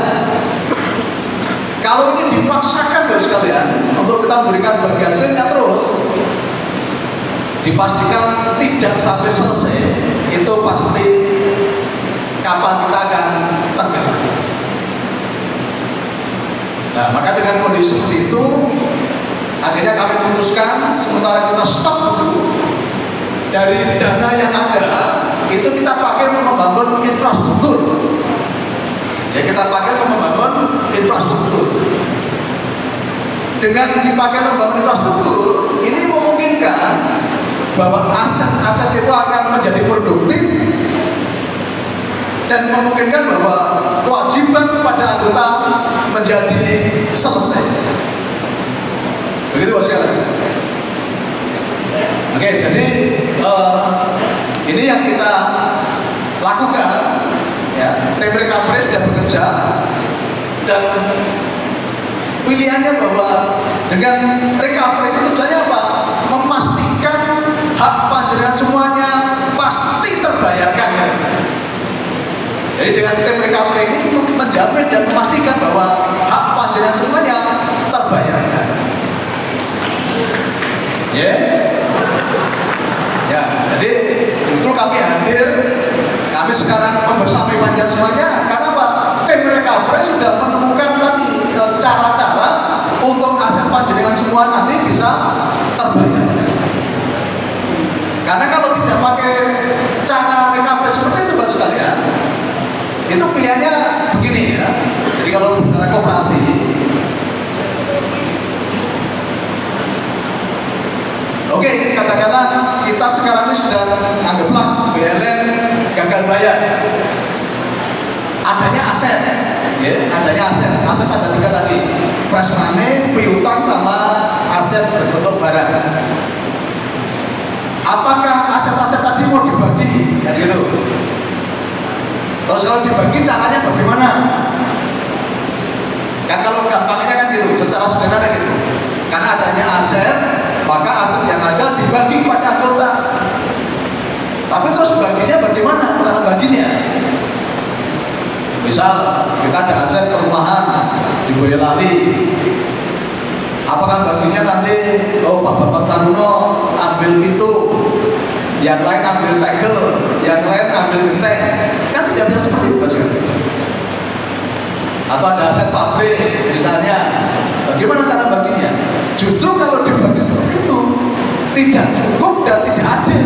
Kalau ini dipaksakan bapak sekalian untuk kita memberikan bagi hasilnya terus, dipastikan tidak sampai selesai, itu pasti kapal kita akan tenggelam. Nah, maka dengan kondisi seperti itu, akhirnya kami putuskan sementara kita stop dulu dari dana yang ada, itu kita pakai untuk membangun infrastruktur. Ya, kita pakai untuk membangun infrastruktur. Dengan dipakai untuk membangun infrastruktur, ini memungkinkan bahwa aset-aset itu akan menjadi produktif dan memungkinkan bahwa kewajiban kepada anggota menjadi selesai. Begitu bos sekalian. Oke, jadi ini yang kita lakukan. Ya, tim recovery sudah bekerja dan pilihannya bahwa dengan recovery itu tujuannya apa? Memastikan hak panjenengan semuanya pasti terbayarkan. Jadi dengan tim recovery ini menjamin dan memastikan bahwa hak panjenengan semuanya terbayarkan. Ya, ya. Jadi justru kami hadir, kami sekarang membersamai panjenengan semuanya. Karena apa? Tim recovery sudah menemukan tadi cara-cara untuk aset panjenengan semua nanti bisa terbayarkan. Karena kalau tidak pakai cara recovery seperti itu, Bapak sekalian, itu pilihannya begini ya. Jadi kalau bicara koperasi, oke, ini katakanlah kita sekarang ini sudah anggaplah BLN gagal bayar. Adanya aset, ya, adanya aset. Aset ada 3 tadi, fresh money, piutang, sama aset berbentuk barang. Apakah aset-aset tadi mau dibagi? Kan gitu. Terus kalau dibagi caranya bagaimana? Kan kalau gampangnya kan gitu, secara sederhana gitu. Karena adanya aset, maka aset yang ada dibagi kepada anggota. Tapi terus baginya bagaimana? Cara baginya? Misal kita ada aset perumahan di Boyolali. Apakah baginya nanti, oh Pak Bambang Taruno ambil pintu, yang lain ambil tegel, yang lain ambil genteng? Kan tidak bisa seperti itu, Mas. Atau ada aset pabrik misalnya, bagaimana cara baginya? Justru kalau dibagi seperti itu, tidak cukup dan tidak adil.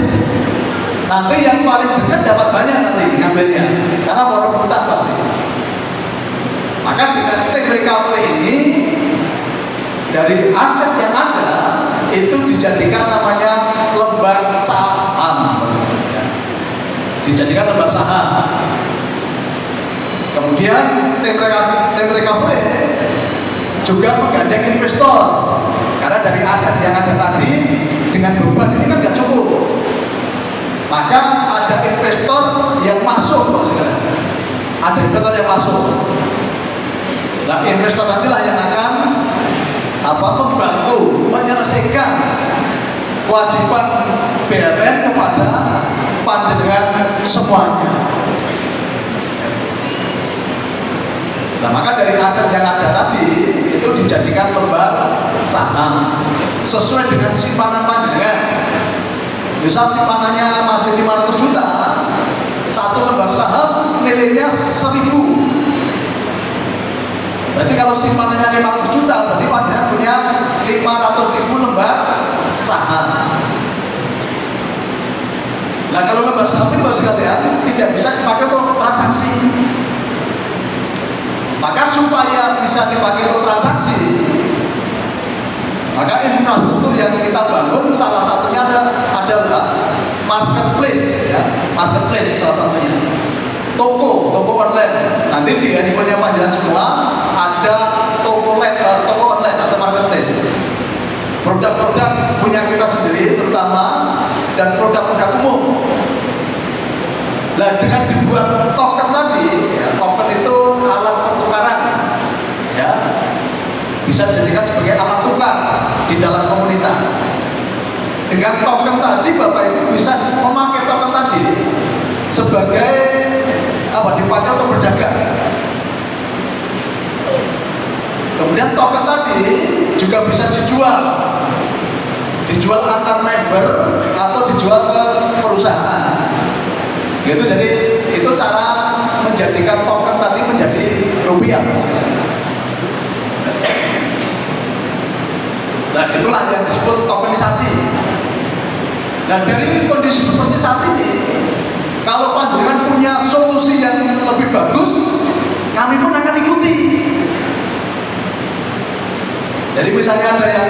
Nanti yang paling dekat dapat banyak nanti ngambilnya, karena mau rebutan pasti. Maka dengan tim recovery ini, dari aset yang ada itu dijadikan namanya lembar saham, dijadikan lembar saham. Kemudian tim recovery juga menggandeng investor, karena dari aset yang ada tadi dengan beban ini kan nggak cukup. Maka ada investor yang masuk, ada investor yang masuk. Nah, investor nantilah yang akan membantu menyelesaikan kewajiban BLN kepada panjenengan semuanya. Nah, maka dari aset yang ada tadi itu dijadikan lembar saham sesuai dengan simpanan panjenengan. Misal simpanannya masih 500 juta, satu lembar saham nilainya 1000. Berarti kalau simpanannya 500 juta, berarti panjenengan punya 500.000 lembar saham. Nah, kalau lembar saham ini Bapak sekalian tidak bisa dipakai untuk transaksi. Maka supaya bisa dipakai untuk transaksi, maka infrastruktur yang kita bangun salah satunya adalah marketplace, ya, marketplace salah satunya. Toko online. Nanti di handphonenya panjenengan semua ada toko online atau marketplace. Produk-produk punya kita sendiri terutama, dan produk-produk umum. Nah, dengan dibuat token tadi, ya, token itu alat pertukaran, ya, bisa dijadikan sebagai alat tukar di dalam komunitas. Dengan token tadi, Bapak Ibu bisa memakai token tadi sebagai dipakai untuk berdagang. Kemudian token tadi juga bisa dijual antar member atau dijual ke perusahaan. Gitu, jadi itu cara menjadikan token tadi menjadi rupiah. Nah, itulah yang disebut tokenisasi. Dan dari kondisi seperti saat ini, kalau panjenengan punya solusi yang lebih bagus, kami pun akan ikuti. Jadi misalnya ada yang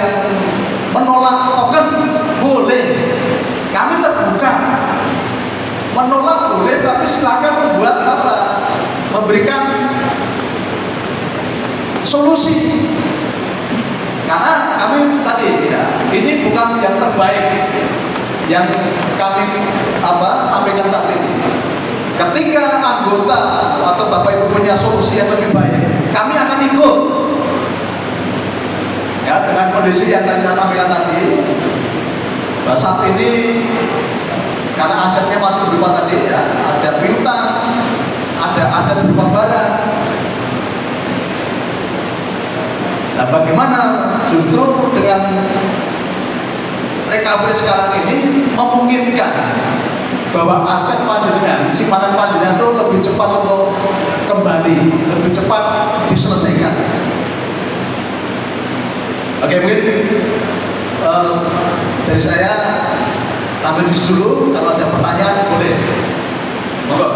menolak token, boleh, kami terbuka. Menolak boleh, tapi silakan membuat memberikan solusi. Karena kami tadi, ya, ini bukan yang terbaik yang kami sampaikan saat ini. Ketika anggota atau Bapak Ibu punya solusi yang lebih baik, kami akan ikut. Ya, dengan kondisi yang tadi saya sampaikan tadi, saat ini karena asetnya masih berupa tadi, ya, ada piutang, ada aset berupa barang. Nah, bagaimana justru dengan recovery sekarang ini memungkinkan bahwa aset panjenengan, simpanan panjenengan itu lebih cepat untuk kembali, lebih cepat diselesaikan. Oke, mungkin dari saya sampai di situ dulu. Kalau ada pertanyaan boleh, monggo.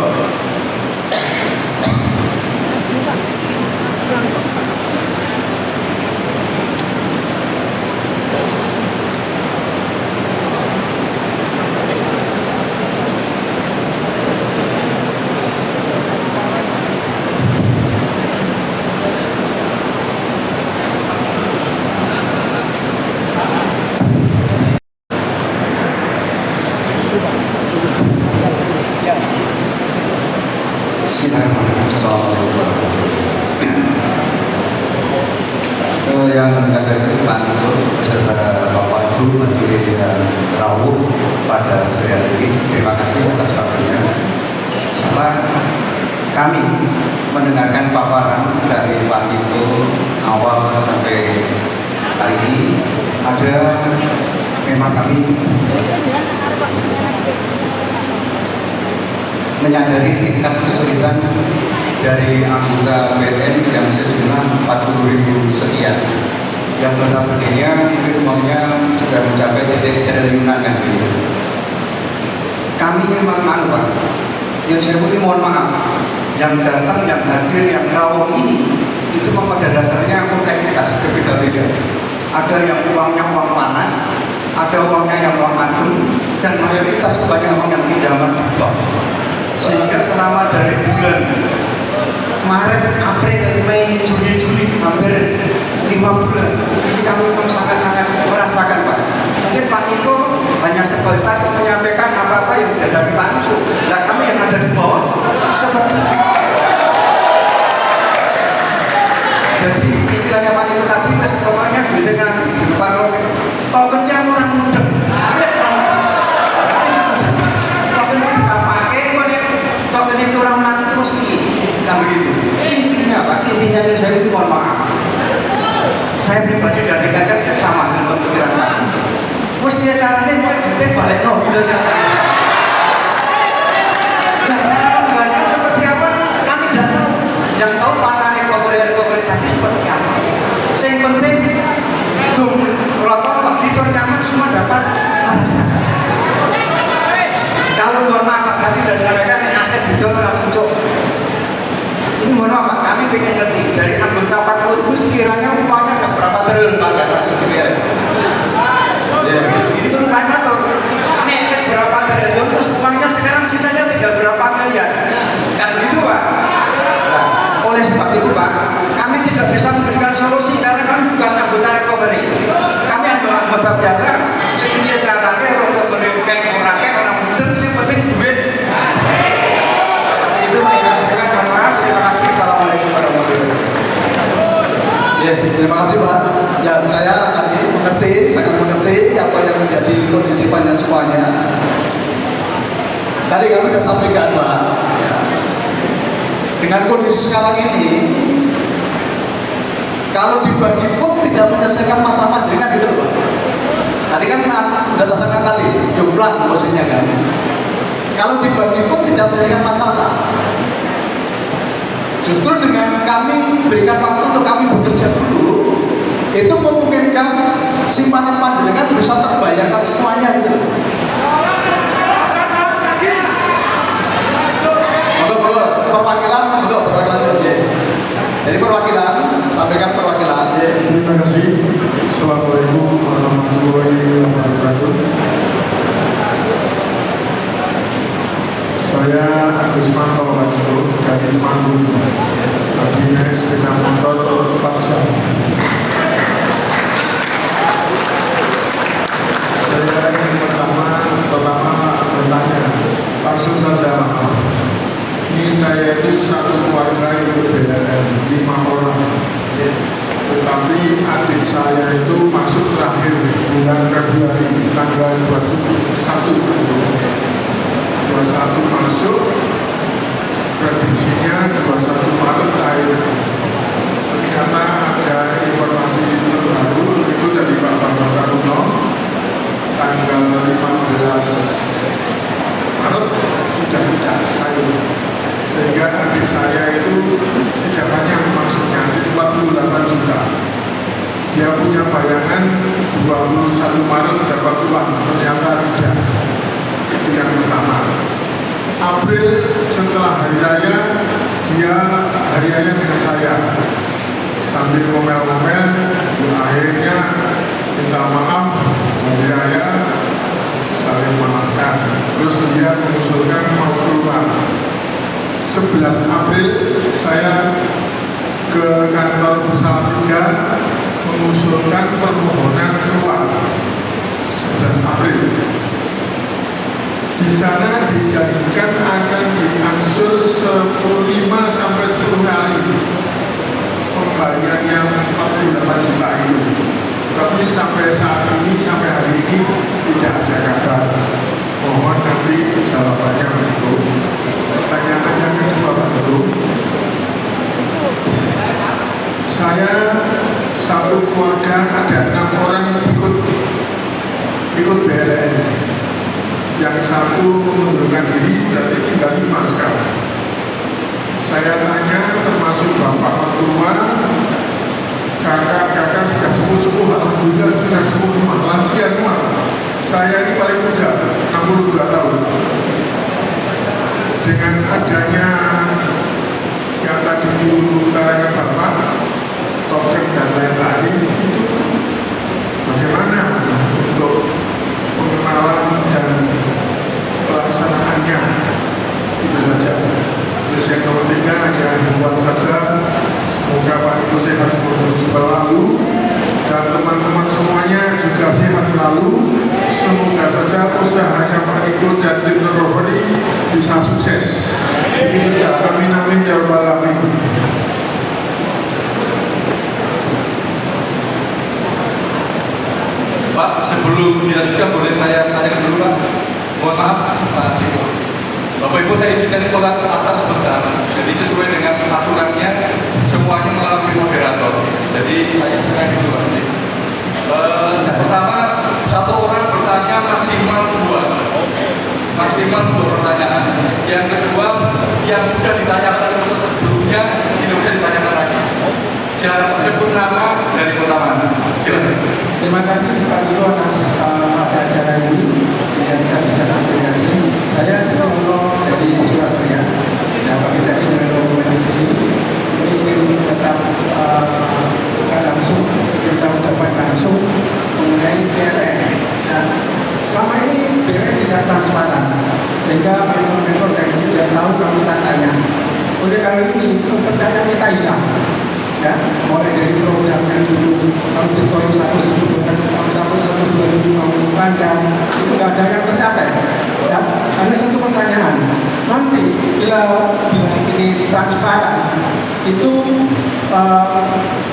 Yang hadir di depan itu beserta Bapak Ibu Menteri dan Rawuh pada sore hari ini, terima kasih atas waktunya. Setelah kami mendengarkan paparan dari Pak Tito awal sampai hari ini, memang kami menyadari tingkat kesulitan dari anggota BLN yang sejumlah 40.000 sekian. yang notabene-nya mungkin uangnya sudah mencapai titik triliunan kan gitu. Kami memang Pak, yang saya ini mohon maaf, yang datang, yang hadir, yang rawuh ini itu memang pada dasarnya kompleksitas berbeda-beda. Ada yang uangnya uang panas, ada uangnya yang uang adem, dan mayoritas kebanyakan uang yang pinjaman bank. Sehingga selama dari bulan Maret, April, Mei, Juni, Juli, hampir 5 bulan ini kami memang sangat-sangat merasakan Pak. Mungkin Pak Niko hanya sebatas menyampaikan apa-apa yang dihadapi Pak Niko. Nah kami yang ada di bawah seperti itu. Jadi istilahnya Pak Niko tadi, pokoknya duitnya nanti di depan roket, tokennya orang muda. Token itu juga pakai, token itu orang mati terus begini. Kan begitu. Intinya Pak, intinya dari saya itu mohon maaf. Saya pribadi dan rekan-rekan sama dengan pemikiran Pak. Terus dia caranya mau duitnya balik no gitu aja. Nah, seperti apa? Kami tidak tahu. Yang tahu para recovery tadi seperti apa. Yang penting dum rokok begitu nyaman semua dapat merasakan. Kalau mohon maaf Pak, tadi sudah sampaikan aset dijual atau dijual. Ini mohon maaf Pak, kami ingin ngerti dari anggota 40 itu sekiranya umpamanya ada berapa triliun Pak ya masuk DPR. Ya, ini perlu tanya tuh. Nek berapa triliun terus uangnya sekarang sisanya tinggal berapa miliar? Kan begitu Pak. Nah, oleh sebab itu Pak, kami tidak bisa memberikan solusi karena kami bukan anggota recovery. Kami anggota biasa. Sehingga caranya recovery kayak orang mudeng sih penting duit. Itu mengingatkan terima kasih. Assalamualaikum warahmatullahi wabarakatuh. Ya, terima kasih Pak. Ya, saya tadi mengerti, sangat mengerti apa yang menjadi kondisi panjang semuanya. Tadi kami sudah sampaikan Pak, ya, dengan kondisi sekarang ini, kalau dibagi pun tidak menyelesaikan masalah panjenengan gitu loh Pak. Tadi kan sudah tersampaikan tadi, jumlah maksudnya kan. Kalau dibagi pun tidak menyelesaikan masalah. Justru dengan kami berikan waktu untuk kami bekerja dulu, itu memungkinkan simpanan panjenengan bisa terbayarkan semuanya gitu. Perwakilan aja. Jadi perwakilan, sampaikan perwakilan aja. Terima kasih. Assalamualaikum warahmatullahi wabarakatuh. Saya Agus Manto dari Temanggung. Tadi naik sepeda motor paksa. Saya ingin pertama bertanya, langsung saja maaf. Ini saya itu satu keluarga itu BLN 5 orang. Tetapi adik saya itu masuk terakhir bulan Februari tanggal 21 masuk, prediksinya 21 Maret cair. Ternyata ada informasi terbaru itu dari Pak Bambang Karuno tanggal 15 Maret sudah tidak cair. Sehingga adik saya itu tidak banyak masuknya, 48 juta. Dia punya bayangan 21 Maret dapat uang, ternyata tidak. Itu yang pertama. April setelah hari raya, dia hari raya dengan saya sambil ngomel-ngomel, akhirnya minta maaf hari raya, saling memaafkan. Terus dia mengusulkan mau keluar. 11 April saya ke kantor Salatiga mengusulkan permohonan keluar. 11 April. Di sana dijanjikan akan diangsur 5 sampai 10 kali pemberiannya 48 juta itu. Tapi sampai saat ini, sampai hari ini tidak ada kabar. Mohon nanti jawabannya untuk pertanyaannya kedua Pak Betul. Saya satu keluarga ada 6 orang ikut BLN. Yang satu mengundurkan diri, berarti tinggal 5 sekarang. Saya tanya termasuk bapak mertua, kakak-kakak sudah semua dengan adanya yang tadi diutarakan Bapak, token dan lain-lain, itu bagaimana untuk pengenalan dan pelaksanaannya, itu saja. Terus yang ketiga hanya himbauan saja, semoga Pak Niko sehat selalu dan teman-teman semuanya juga sehat selalu. Semoga saja usahanya Pak Niko dan tim Rohori bisa sukses. Begitu saja. Amin amin ya rabbal alamin. Pak, sebelum dilanjutkan boleh saya tanyakan dulu Pak. Mohon maaf Pak Niko. Bapak Ibu, saya izinkan sholat asar sebentar. Jadi sesuai dengan aturannya semuanya melalui moderator. Jadi saya tanya dulu Pak. Yang pertama, satu orang bertanya maksimal dua pertanyaan. Yang kedua, yang sudah ditanyakan oleh peserta sebelumnya tidak usah ditanyakan lagi. Silakan Pak, sebut nama dari kota mana. Silakan. Terima kasih Pak Niko atas pada acara ini sehingga kita bisa koordinasi. Saya Sinono dari Surabaya. Nah, bagi tadi dengan dokumen di sini ini ingin tetap bukan langsung kita ucapkan langsung mengenai BLN. Dan selama ini BLN tidak transparan sehingga mentor-mentor dan ini tidak tahu kami tanya. Oleh karena ini kepercayaan kita hilang. Ya, mulai dari program yang dulu kalau Bitcoin 100 ribu sampai 102 ribu lancar itu nggak ada yang tercapai. Ya, hanya satu pertanyaan. Nanti bila ini transparan itu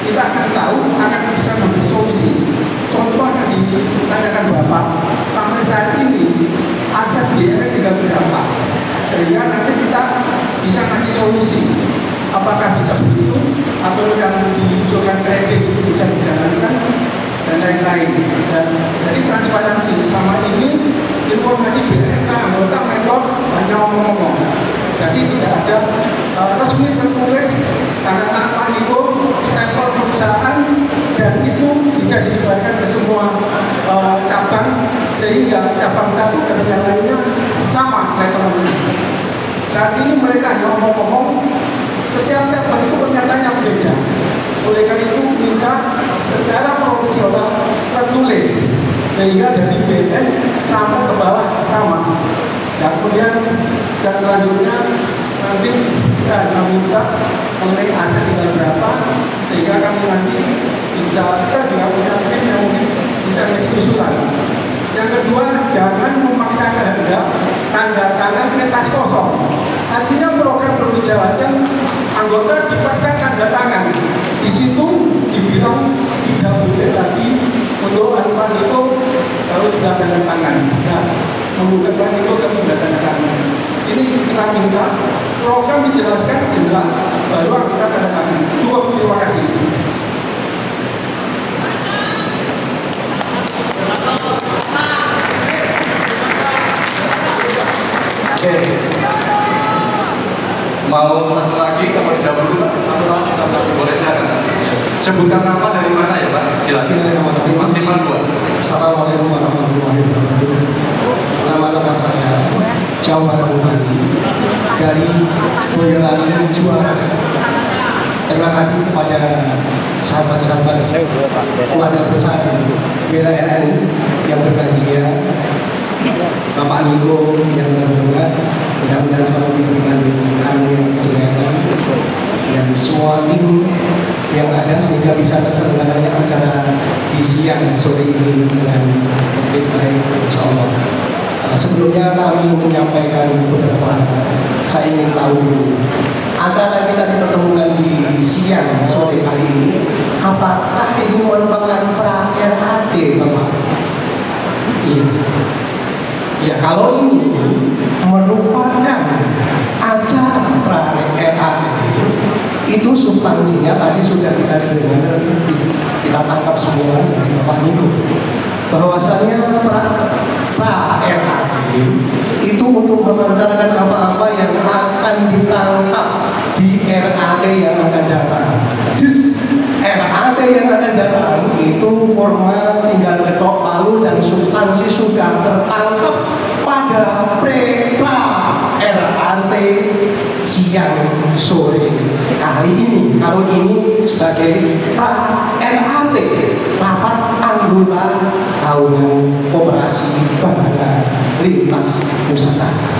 kita akan tahu akan bisa memberi solusi. Contoh yang ditanyakan Bapak sampai saat ini aset BLN tinggal berapa, sehingga nanti kita bisa kasih solusi. Apakah bisa begitu atau yang diusulkan kredit itu bisa dijalankan dan lain-lain. Dan jadi transparansi selama ini informasi BLN anggota mentor hanya ngomong-ngomong. Jadi tidak ada resmi tertulis tanda tangan Pak Niko, stempel perusahaan, dan itu bisa disebarkan ke semua cabang sehingga cabang satu dan yang lainnya sama stempelnya. Saat ini mereka hanya ngomong-ngomong. Setiap cabang itu pernyataannya berbeda. Oleh karena itu minta secara profesional tertulis sehingga dari BLN sampai ke bawah sama. Dan kemudian yang selanjutnya nanti kita minta mengenai aset tinggal berapa sehingga kami nanti bisa, kita juga punya tim yang mungkin bisa ngasih usulan. Yang kedua, jangan memaksa kehendak tanda tangan kertas kosong. Artinya program belum dijalankan, anggota dipaksa tanda tangan. Di situ dibilang tidak boleh lagi untuk Pak Niko kalau sudah tanda tangan. Nah, menggugat Pak Niko kalau sudah tanda tangan. Ini kita minta program dijelaskan jelas, baru anggota tanda tangan. Cukup, terima kasih. Oke. Mau satu lagi apa dijawab dulu Pak? Satu lagi boleh silakan. Sebutkan nama dari mana ya Pak? Silakan. Maksimal 2. Assalamualaikum warahmatullahi wabarakatuh. Nama lengkap saya Jawhar Umari dari Boyolali Juara. Terima kasih kepada sahabat-sahabat keluarga besar BLN yang berbahagia, Bapak Niko yang terhormat, mudah-mudahan selalu diberikan karunia kesehatan dan semua tim yang ada sehingga bisa terselenggaranya acara di siang sore ini dengan lebih baik, insya Allah. Sebelumnya kami menyampaikan beberapa, saya ingin tahu dulu acara kita dipertemukan di siang sore kali ini, apakah ini merupakan pra-RAT Bapak? Iya. Ya, kalau ini merupakan acara pra-RAT itu substansinya tadi sudah kita dengar, kita tangkap semua dari Bapak Niko bahwasanya pra-RAT itu untuk melancarkan apa-apa yang akan ditangkap di RAT yang akan datang. RAT yang akan datang itu formal tinggal ketok palu dan substansi sudah tertangkap pada pra-RAT RT siang sore kali ini. Kalau ini sebagai RAT, rapat anggota tahunan Koperasi Bahana Lintas Nusantara.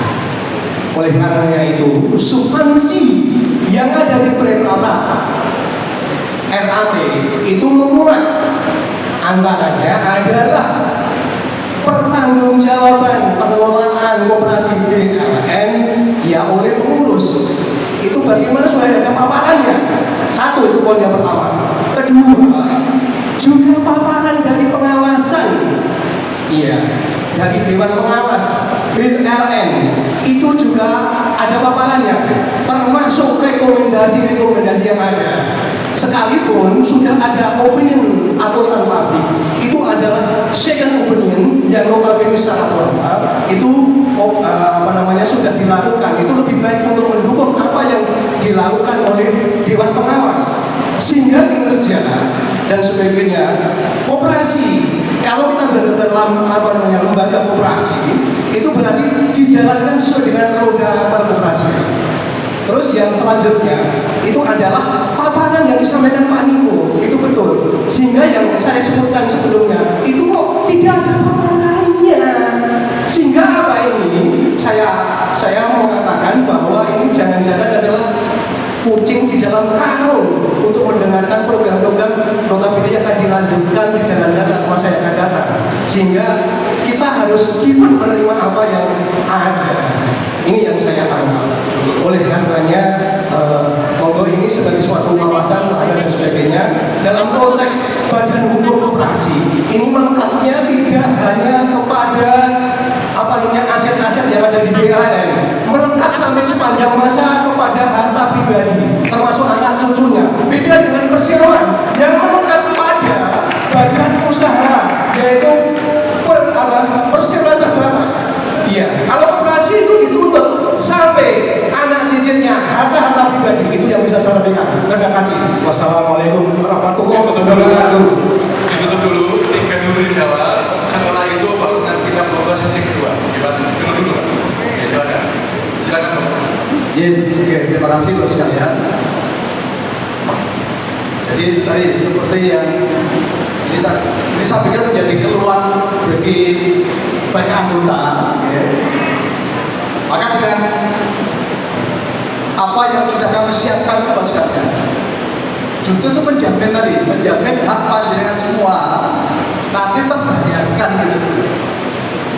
Oleh karenanya itu, substansi yang ada di preparat RAT itu memuat antaranya adalah pertanggungjawaban pengelolaan koperasi BLN ya oleh pengurus. Itu bagaimana sudah ada paparannya. Satu, itu poin yang pertama. Kedua, juga paparan dari pengawasan. Iya, dari Dewan Pengawas BLN itu juga ada paparannya, termasuk rekomendasi-rekomendasi yang ada. Sekalipun sudah ada opinion akuntan publik, itu adalah second opinion yang notabene secara formal itu sudah dilakukan. Itu lebih baik untuk mendukung apa yang dilakukan oleh Dewan Pengawas, sehingga kinerja dan sebagainya koperasi. Kalau kita berada dalam lembaga koperasi, itu berarti dijalankan sesuai dengan roda perkoperasi. Terus yang selanjutnya itu adalah paparan yang disampaikan Pak Niko, itu betul. Sehingga yang saya sebutkan sebelumnya itu kok tidak ada paparannya. Sehingga apa ini? Saya mau katakan bahwa ini jangan-jangan adalah kucing di dalam karung untuk mendengarkan program-program notabene yang akan dilanjutkan dijalankan dalam masa yang akan datang. Sehingga kita harus given menerima apa yang ada. Ini yang saya tangkap. Oleh karenanya, monggo ini sebagai suatu wawasan ada dan sebagainya dalam konteks badan hukum koperasi. Ini melengkapnya tidak hanya kepada aset-aset yang ada di BLN, melengkap sampai sepanjang masa kepada harta pribadi, termasuk anak cucunya. Beda dengan perseroan yang melengkap pada badan usaha, yaitu perseroan terbatas. Iya, kalau koperasi itu dituntut sampai anak cicitnya, harta-harta pribadi, itu yang bisa saya sampaikan. Terima kasih. Wassalamualaikum warahmatullahi wabarakatuh. Ditutup dulu, 3 dulu dijawab. Setelah itu baru nanti kita buka sesi kedua. Dengar dulu, Pak. Oke, silakan Pak. Ya, oke, terima kasih Bapak sekalian. Jadi tadi seperti yang ini saya pikir menjadi keluhan bagi banyak anggota. Ya. Maka dengan apa yang sudah kami siapkan itu Bapak sekalian, justru itu menjamin hak panjenengan semua nanti terbayarkan gitu.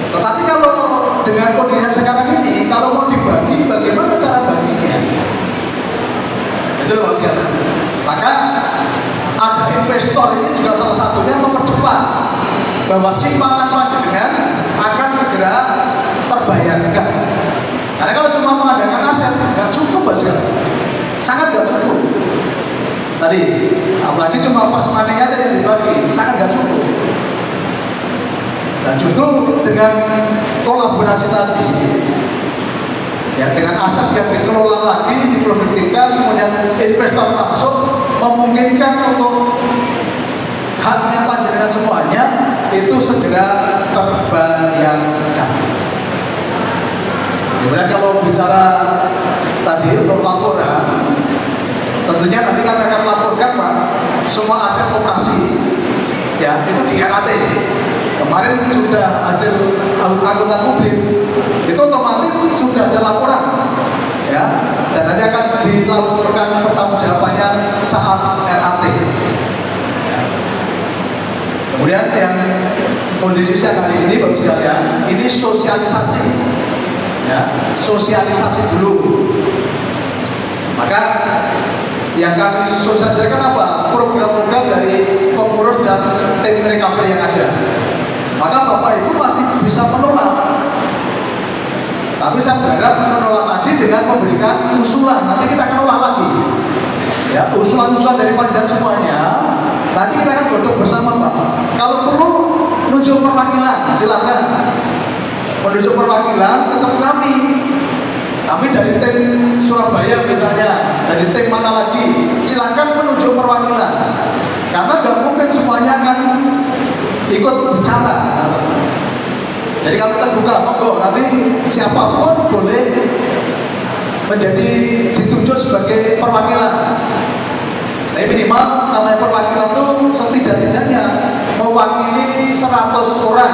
Tetapi kalau dengan kondisi sekarang ini, kalau mau dibagi, bagaimana cara baginya? Itu loh Mas sekalian. Maka ada investor ini juga salah satunya mempercepat bahwa simpanan panjenengan akan segera terbayarkan. Karena kalau cuma mengadakan aset, nggak cukup Mas sekalian. Sangat nggak cukup. Tadi, apalagi cuma pas money aja yang dibagi, sangat nggak cukup. Dan justru dengan kolaborasi tadi, ya dengan aset yang dikelola lagi, diproduktifkan, kemudian investor masuk, memungkinkan untuk haknya panjenengan semuanya itu segera terbayarkan. Kemudian kalau bicara tadi untuk laporan, tentunya nanti kami akan laporkan Pak semua aset koperasi ya itu di RAT. Kemarin sudah hasil angkutan publik itu otomatis sudah ada laporan ya, dan nanti akan dilaporkan pertanggungjawabannya saat RAT. Kemudian yang kondisi siang hari ini Bapak sekalian, ini sosialisasi ya, sosialisasi dulu. Maka yang kami sosialisasikan apa? Program-program dari pengurus dan tim recovery yang ada. Maka Bapak Ibu masih bisa menolak. Tapi saya berharap menolak tadi dengan memberikan usulan. Nanti kita akan olah lagi. Ya, usulan-usulan dari panjenengan semuanya. Nanti kita akan duduk bersama Pak. Kalau perlu nunjuk perwakilan, silakan. Menunjuk perwakilan ketemu kami. Kami dari tim Surabaya misalnya, dari tim mana lagi, silakan menunjuk perwakilan. Karena nggak mungkin semuanya akan ikut bicara. Jadi kami terbuka, monggo nanti siapapun boleh menjadi ditunjuk sebagai perwakilan. Tapi minimal namanya perwakilan itu setidak-tidaknya mewakili 100 orang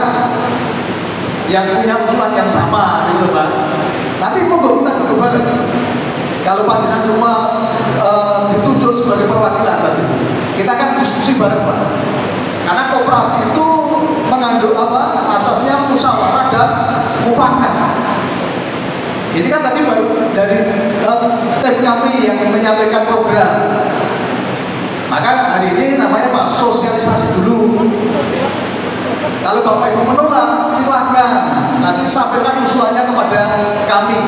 yang punya usulan yang sama, gitu Pak. Nanti monggo kita duduk bareng. Kalau panjenengan semua ditunjuk sebagai perwakilan tadi, kita kan diskusi bareng Pak. Karena koperasi itu mengandung apa? Asasnya musyawarah dan mufakat. Ini kan tadi baru dari tim kami yang menyampaikan program. Maka hari ini namanya Pak sosialisasi dulu. Kalau Bapak Ibu menolak, silahkan nanti sampaikan usulannya kepada kami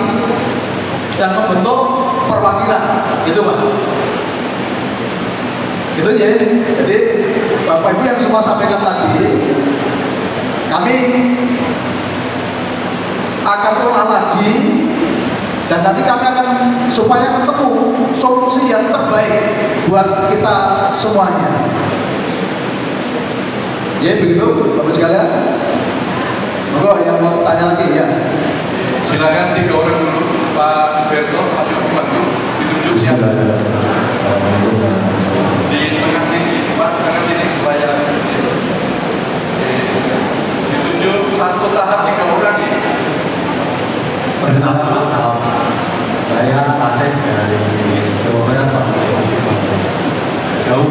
dan membentuk perwakilan, gitu Pak. Gitu ya. Jadi Bapak Ibu yang semua sampaikan tadi, kami akan olah lagi dan nanti kami akan supaya ketemu solusi yang terbaik buat kita semuanya. Ya begitu Bapak sekalian. Monggo yang mau tanya lagi ya. Silakan 3 orang dulu, Pak Berto, Pak Joko Bantu, ditunjuk siapa? Di tengah sini, Pak, tengah sini supaya ditunjuk satu tahap 3 orang nih. Pertama, salam. Saya Asep dari Jawa Barat, Pak. Jauh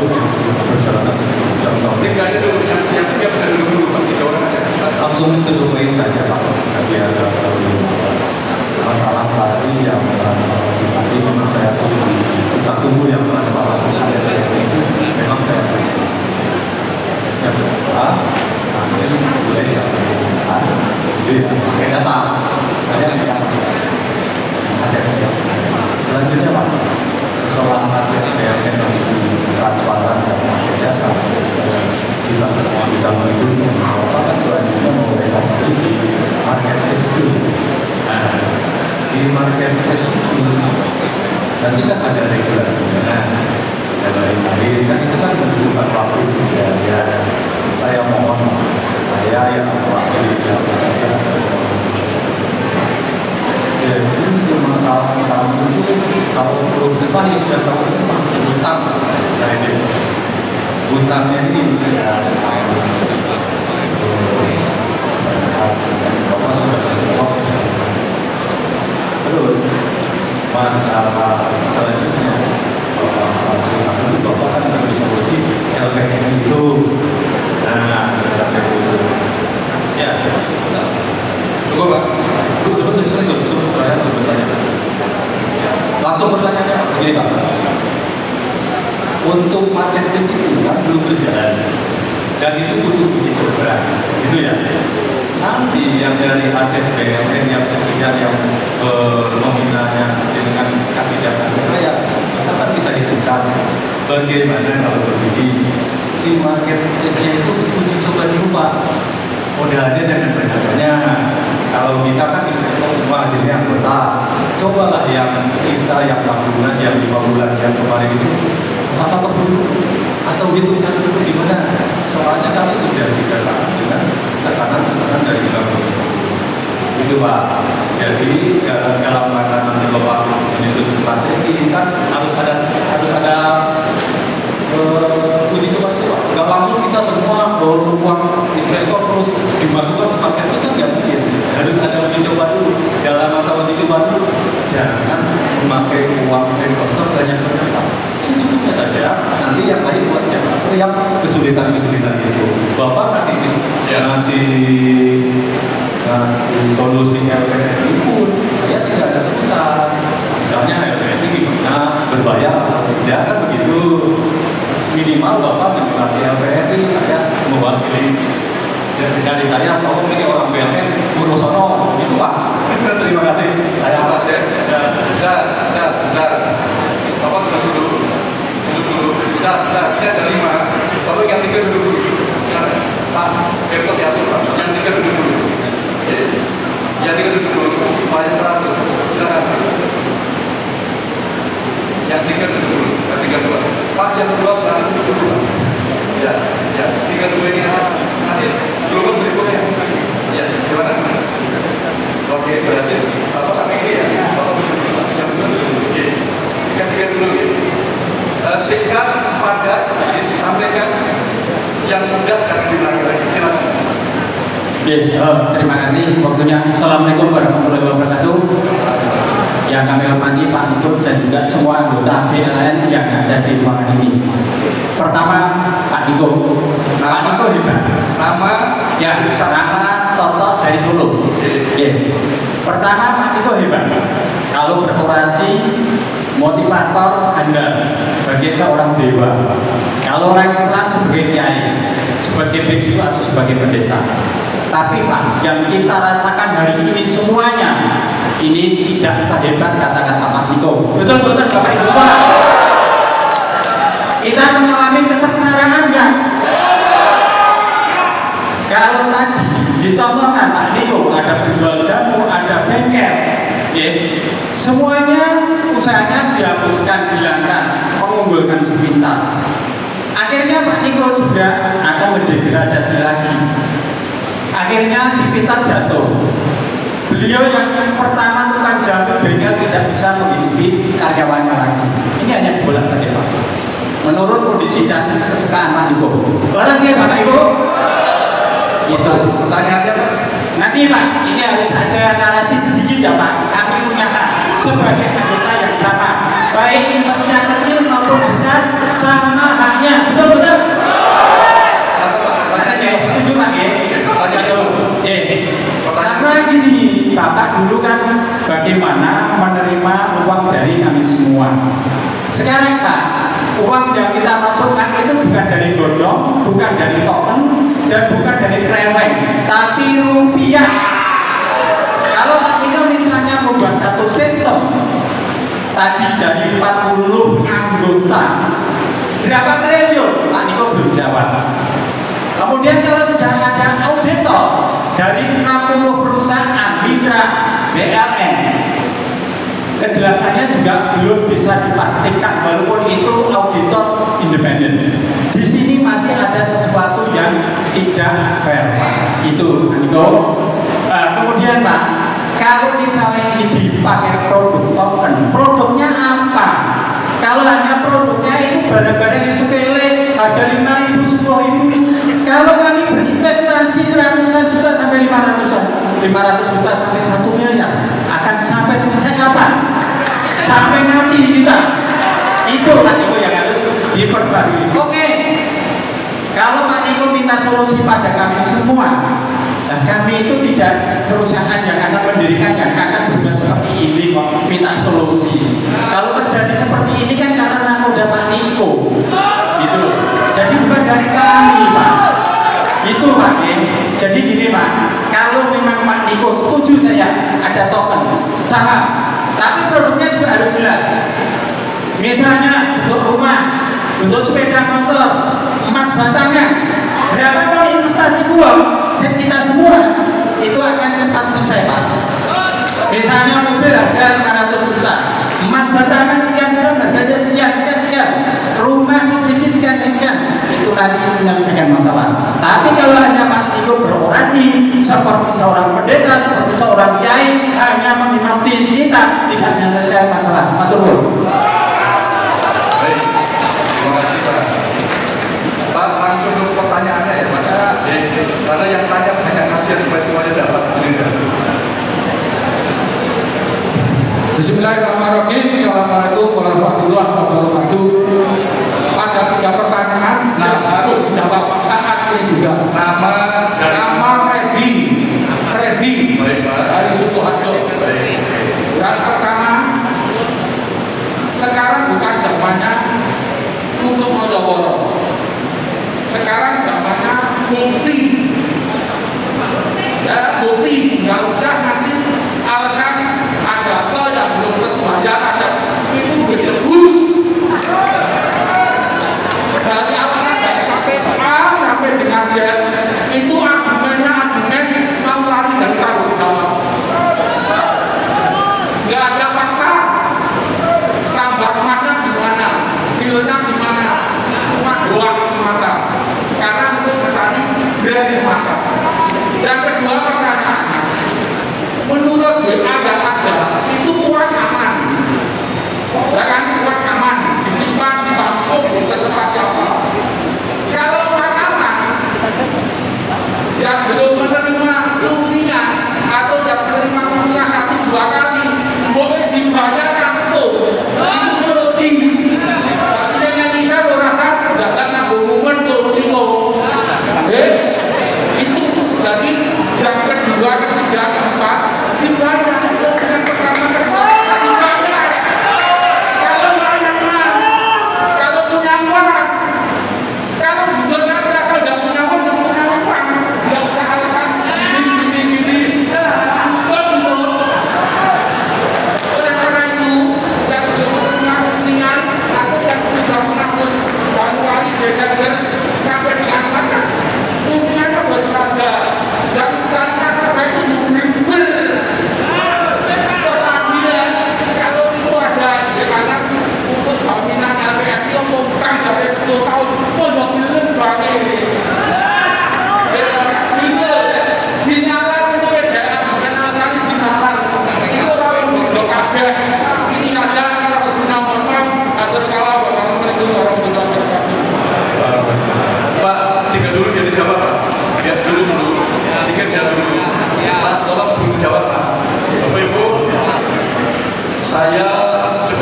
perjalanan jam-jam. 3 aja dulu, yang 3 bisa duduk dulu, Pak. 3 orang aja. Langsung tutup saja, Pak. Biar masalah tadi yang transformasi tadi memang saya tunggu yang transformasi aset itu memang saya asetnya berapa nanti boleh saya jadi pakai data saya tidak asetnya. Selanjutnya Pak, setelah aset BLN transparan dan pakai data, kita semua bisa menghitung apa selanjutnya mau recovery di marketplace itu. Nah, di marketplace itu nanti kan ada regulasinya dan lain-lain, kan itu kan membutuhkan waktu juga ya. Saya mohon saya yang mewakili siapa saja. Jadi untuk masalah kita itu kalau belum besar ya sudah tahu semua hutang. Nah ini hutangnya ini ya Bapak sudah menjawab. Terus masalah selanjutnya masalah hutang itu Bapak kan masih solusi LPM itu. Nah, LPM itu ya Cukup, Pak. Sebut saya harus bertanya. Langsung bertanya begini Pak. Untuk marketplace itu kan belum berjalan dan itu butuh uji coba, gitu ya. Nanti yang dari aset BLN yang sekian yang nominalnya dengan kasih data ke saya, kita kan bisa hitungkan bagaimana kalau begini si marketplace-nya itu uji coba dulu Pak. Modalnya jangan banyak-banyak. Kalau kita kan investor semua hasilnya anggota. Cobalah yang kita yang 6 bulan, yang 5 bulan yang kemarin itu apa perlu atau hitungkan dulu di mana. Soalnya kami sudah dikatakan dengan tekanan dari bank. Itu Pak. Jadi dalam rangka nanti Bapak menyusun strategi kan harus ada uji coba itu Pak. Nggak langsung kita semua uang investor terus dimasukkan ke marketplace, nggak mungkin. Harus ada uji coba dulu. Dalam masa uji coba dulu, jangan memakai uang investor banyak-banyak Pak. Secukupnya saja. Nanti yang lain buat yang kesulitan-kesulitan itu. Bapak ngasih solusi LPM pun saya tidak ada terusan. Misalnya LPM gimana berbayar atau tidak kan begitu. Minimal Bapak menikmati LPM saya mewakili dari saya, kalau ini orang BLN Murosono, gitu Pak. Terima kasih. Saya Mas ya. Sebentar. Bapak duduk dulu. Sebentar. Kita ada 5. Kalau yang 3 duduk dulu. Silakan. Pak, Berto diatur Pak. Yang 3 duduk dulu. Yang 3 duduk dulu supaya teratur. Silakan. Yang 3 duduk dulu. Yang 3 dulu. Pak, yang 2 berarti duduk dulu. Ya. 3 dulu ini aja. Nanti gelombang berikutnya. Ya, gimana? Oke, berarti Bapak sampai ini ya. Bapak duduk dulu. Yang 2 Terima kasih waktunya. Assalamualaikum warahmatullahi wabarakatuh. Yang kami hormati Pak Niko dan juga semua anggota BLN yang ada di ruangan ini. Pertama, Pak Niko. Pak Niko hebat. Nama Ya, nama Toto dari Solo. Pertama, Pak Niko hebat. Kalau berorasi, motivator Anda sebagai seorang dewa. Kalau orang Islam sebagai kiai, sebagai biksu atau sebagai pendeta. Tapi Pak, yang kita rasakan hari ini semuanya ini tidak sehebat kata-kata Pak Niko. Betul-betul Bapak Ibu semua. Kita mengalami kesengsaraan enggak? Kalau tadi dicontohkan Pak Niko, ada penjual jamu, ada bengkel, ya, semuanya usahanya dihapuskan, dihilangkan, mengunggulkan sepintar. Akhirnya Pak Niko juga akan mendegradasi lagi. Akhirnya si pintar jatuh. Beliau yang pertama tukang jamu bengkel tidak bisa menghidupi karyawannya lagi. Ini hanya dibolak-balik Pak. Menurut kondisi dan kesukaan Pak Niko. Laras ya Bapak Ibu? Itu pertanyaannya Pak. Nanti Pak, ini harus ada narasi sedikit ya Pak. Kami punya hak sebagai anggota yang sama. Baik investasi kecil maupun besar sama haknya. Betul-betul? Setuju Pak ya? Karena gini, Bapak dulu kan bagaimana menerima uang dari kami semua. Sekarang Pak, uang yang kita masukkan itu bukan dari godong, bukan dari token, dan bukan dari kreweng, tapi rupiah. Kalau Pak Niko misalnya membuat satu sistem, tadi dari 40 anggota, berapa triliun? Pak Niko belum jawab. Kemudian kalau sudah ada auditor dari 60 perusahaan mitra BLN, kejelasannya juga belum bisa dipastikan walaupun itu auditor independen. Di sini masih ada sesuatu yang tidak fair Pak. Itu Niko. Kemudian Pak, kalau misalnya ini dipakai produk token, produknya apa? Kalau hanya produknya itu barang-barang yang sepele, harga 5.000, 10.000. Kalau kami berinvestasi ratusan juta sampai 500 juta sampai 1 miliar, akan sampai selesai kapan? Sampai mati kita. Itu Pak Niko yang harus diperbarui. Oke. Kalau Pak Niko minta solusi pada kami semua, nah kami itu tidak perusahaan yang akan mendirikan yang akan berbuat seperti ini kok minta solusi. Kalau terjadi seperti ini kan karena nakoda Pak Niko. Gitu. Jadi bukan dari kami Pak. Itu Pak ya. Jadi gini Pak, kalau memang Pak Niko setuju saya ada token saham, tapi produknya juga harus jelas. Misalnya untuk rumah, untuk sepeda motor, emas batangan, berapa kali investasi uang kita semua itu akan cepat selesai Pak. Misalnya mobil harga 500 juta, emas batangan sekian gram harganya sekian, rumah subsidi sekian, itu nanti menyelesaikan masalah. Tapi kalau hanya Pak Niko berorasi seperti seorang pendeta, seperti seorang kiai, hanya menikmati kita, tidak menyelesaikan masalah. Matur. Baik, terima kasih Pak. Pak, langsung ke pertanyaannya ya Pak. Karena yang tanya banyak, kasihan supaya semuanya dapat mendengar. Bismillahirrahmanirrahim. Assalamualaikum warahmatullahi wabarakatuh. Ada 3 pertanyaan yang harus dijawab saat ini juga. Nama Freddy dari Sukoharjo. Yang pertama, sekarang bukan zamannya untuk menyoworo. Sekarang zamannya bukti. Ya, bukti, nggak usah nanti alasan ada tol yang belum terbayar, ada itu ditebus. Dari alasan dari KPA sampai dengan Z itu argumennya argumen mau lari dari tanggung jawab. Nggak ada fakta. Tambah emasnya gimana? Dealnya gimana? Cuma doang semata. Karena untuk mencari brand semata. Yang kedua pertanyaan,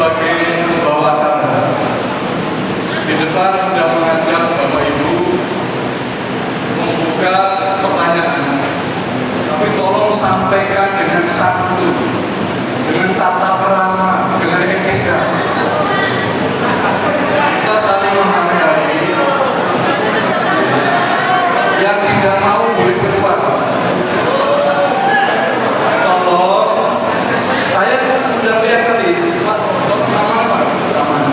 sebagai pembawa acara di depan sudah mengajak Bapak Ibu membuka pertanyaan, tapi tolong sampaikan dengan santun, dengan tata krama, dengan etika. Kita saling menghargai. Yang tidak mau boleh keluar. Tolong, saya sudah lihat tadi, Pak, aman.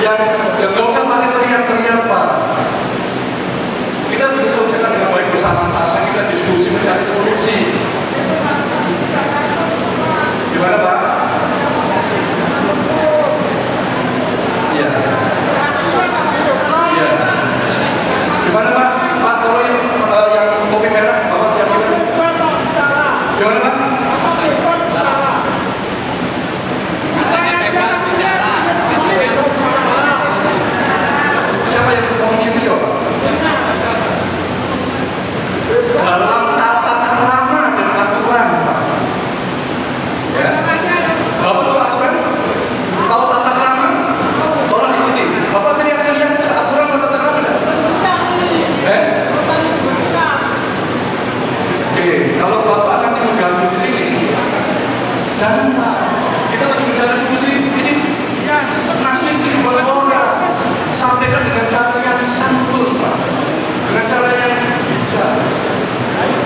Yang jangan usah pakai teriak-teriak, Pak. Kita selesaikan dengan baik bersama-sama, kita diskusi mencari solusi. Gimana, Pak? Iya. Iya. Gimana, Pak? Pak, tolong yang topi merah, Bapak yang gimana? Gimana, Pak? Siapa yang mau ngisi siapa? Dalam tata krama dan aturan, Pak. Ya? Bapak tahu aturan? Tahu tata krama? Tolong ikuti. Bapak teriak-teriak aturan atau tata krama enggak? Oke, kalau Bapak nanti mengganggu di sini, jangan, Pak. Kita lagi mencari solusi. Ini nasib ini buat orang. Sampaikan dengan cara yang santun, Pak. Dengan cara yang bijak.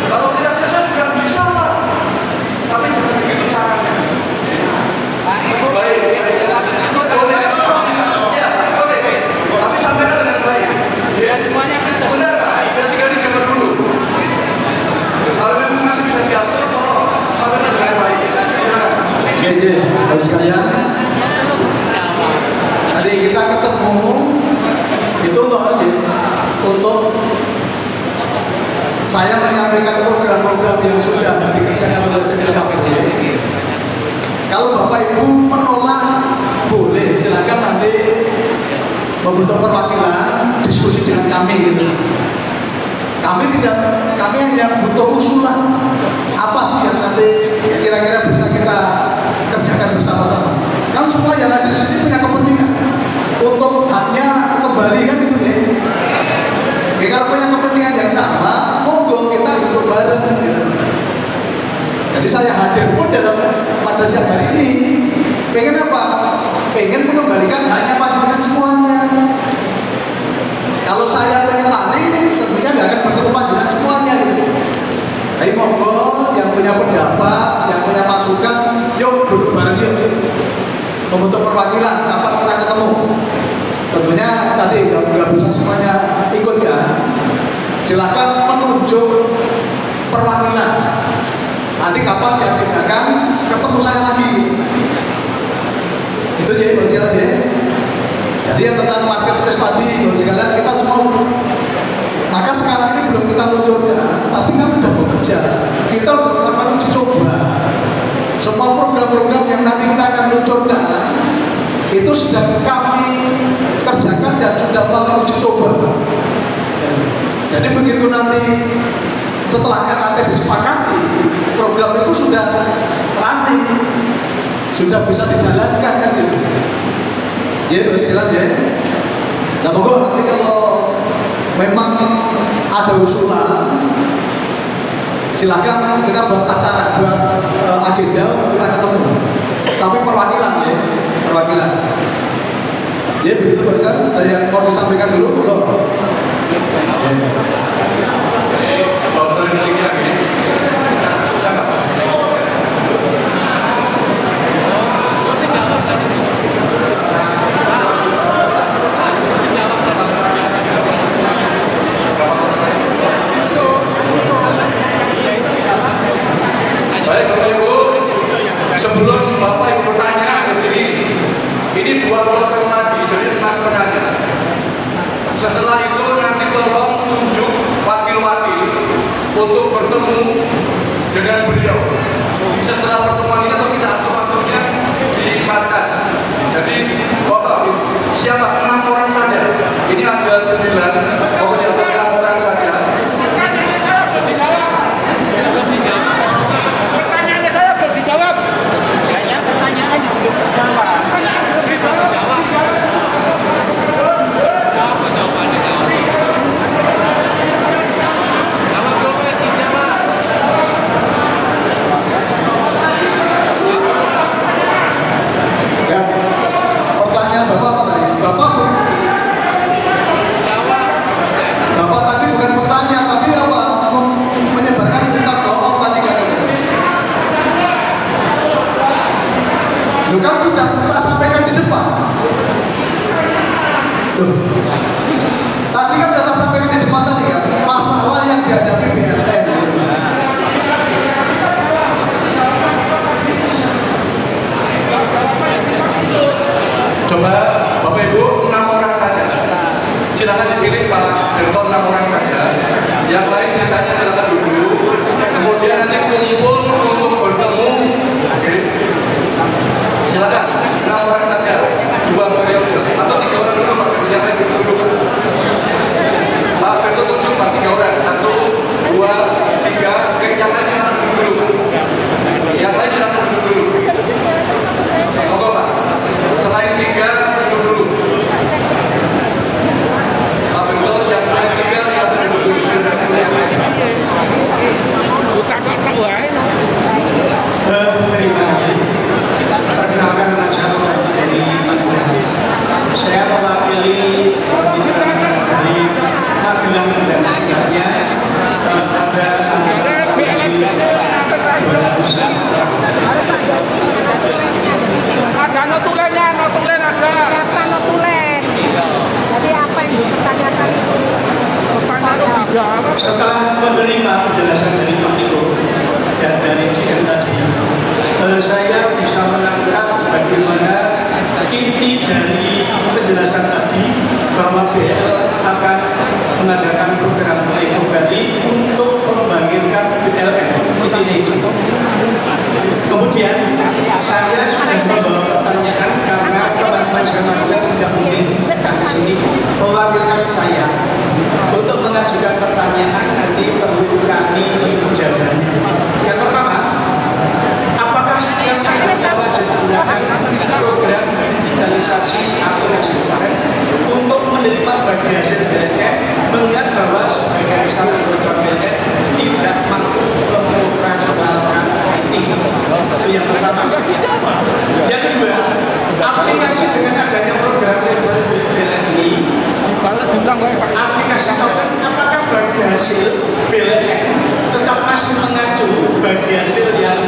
Kalau tidak biasa juga bisa, Pak. Tapi jangan begitu caranya. Baik. Boleh. Ya, boleh. Tapi sampaikan dengan baik. Ya. Sebentar, Pak. Biar tinggal dijawab dulu. Kalau memang masih bisa diatur, tolong sampaikan dengan baik. Oke, Bapak sekalian. Tadi kita ketemu itu untuk saya menyampaikan program-program yang sudah dikerjakan oleh TPKPD. Kalau Bapak Ibu menolak, boleh, silakan nanti membentuk perwakilan diskusi dengan kami gitu. Kami hanya butuh usulan apa sih yang nanti kira-kira bisa kita kerjakan bersama-sama. Kan semua yang ada di sini punya kepentingan untuk hanya kembali kan gitu ya. Ya kalau punya kepentingan yang sama, monggo kita duduk bareng gitu. Jadi saya hadir pun pada siang hari ini pengen apa? Pengen mengembalikan haknya panjenengan semuanya. Kalau saya pengen lari, tentunya nggak akan bertemu panjenengan semuanya gitu. Tapi monggo yang punya pendapat, yang punya masukan, yuk duduk bareng yuk. Membentuk perwakilan, kapan kita ketemu? Tentunya tadi nggak bisa semuanya ikut ya. Silakan menunjuk perwakilan. Nanti kapan diagendakan ketemu saya lagi gitu. Itu jadi berjalan ya. Jadi yang tentang marketplace tadi berjalan kita semua. Maka sekarang ini belum kita luncurkan, tapi kami sudah bekerja. Kita sudah melakukan uji coba. Semua program-program yang nanti kita akan luncurkan itu sudah kami kerjakan dan sudah melalui uji coba. Jadi begitu nanti setelah RAT disepakati, program itu sudah running, sudah bisa dijalankan kan gitu. Ya bersekilas ya. Nah monggo nanti kalau memang ada usulan, silakan kita buat acara, buat agenda untuk kita ketemu. Tapi perwakilan ya, perwakilan. Ya begitu Pak Ustaz. Ada yang mau disampaikan dulu, monggo. Dokter ketiga ini, bisa nggak? Baik Bapak Ibu, sebelum Bapak Ibu bertanya ini 2 kloter lagi, jadi 6 penanya. Setelah itu nanti tolong tunjuk wakil-wakil untuk bertemu dengan beliau. Setelah pertemuan ini atau kita atur waktunya di Satgas. Jadi Bapak siapa? 6 orang saja. Ini ada 9, pokoknya 6 orang saja. Pertanyaannya saya belum dijawab. Kayaknya pertanyaannya belum. Lalu kan sudah kita sampaikan di depan. Loh, tadi kan sudah sampaikan di depan tadi kan masalah yang dihadapi BLN. Coba Bapak Ibu 6 orang saja. Silakan dipilih Pak Dirto 6 orang saja. Yang lain sisanya silakan duduk. Kemudian nanti kumpul untuk bertemu. Oke. Silakan 6 orang saja. 2 periode atau 3 orang dulu Pak. Yang lain duduk dulu. Pak Dirto tunjuk Pak 3 orang. 1, 2, 3. Oke, yang lain silakan duduk dulu Pak. Yang lain silakan duduk dulu. Monggo Pak. Selain 3 duduk dulu. Pak Dirto yang selain 3 silakan duduk dulu. Terima kasih. Perkenalkan nama saya dari Magelang. Saya mewakili mitra-mitra dari Magelang dan sekitarnya. Ada anggota dari 200-an. Ada notulennya, notulen ada. Siapa notulen? Jadi apa yang dipertanyakan itu? Pertanyaan itu dijawab. Setelah menerima penjelasan dari Pak Tito dan dari GM tadi, saya bisa menangkap bagaimana inti dari penjelasan tadi bahwa BL akan mengadakan program Eko Bali untuk membangkitkan BLN. Intinya itu. Kemudian saya sudah membawa pertanyaan karena teman-teman saya tidak mungkin datang ke sini mewakilkan saya untuk mengajukan pertanyaan. Nanti perlu kami menjawabnya. Yang pertama, apakah setiap anggota wajib menggunakan program digitalisasi aplikasi kemarin untuk menerima bagi hasil BLN, mengingat bahwa sebagian besar anggota BLN tidak mampu mengoperasionalkan IT. Itu yang pertama. Yang kedua, aplikasi dengan adanya program BLN ini, aplikasi token apakah bagi hasil BLN tetap masih mengacu bagi hasil yang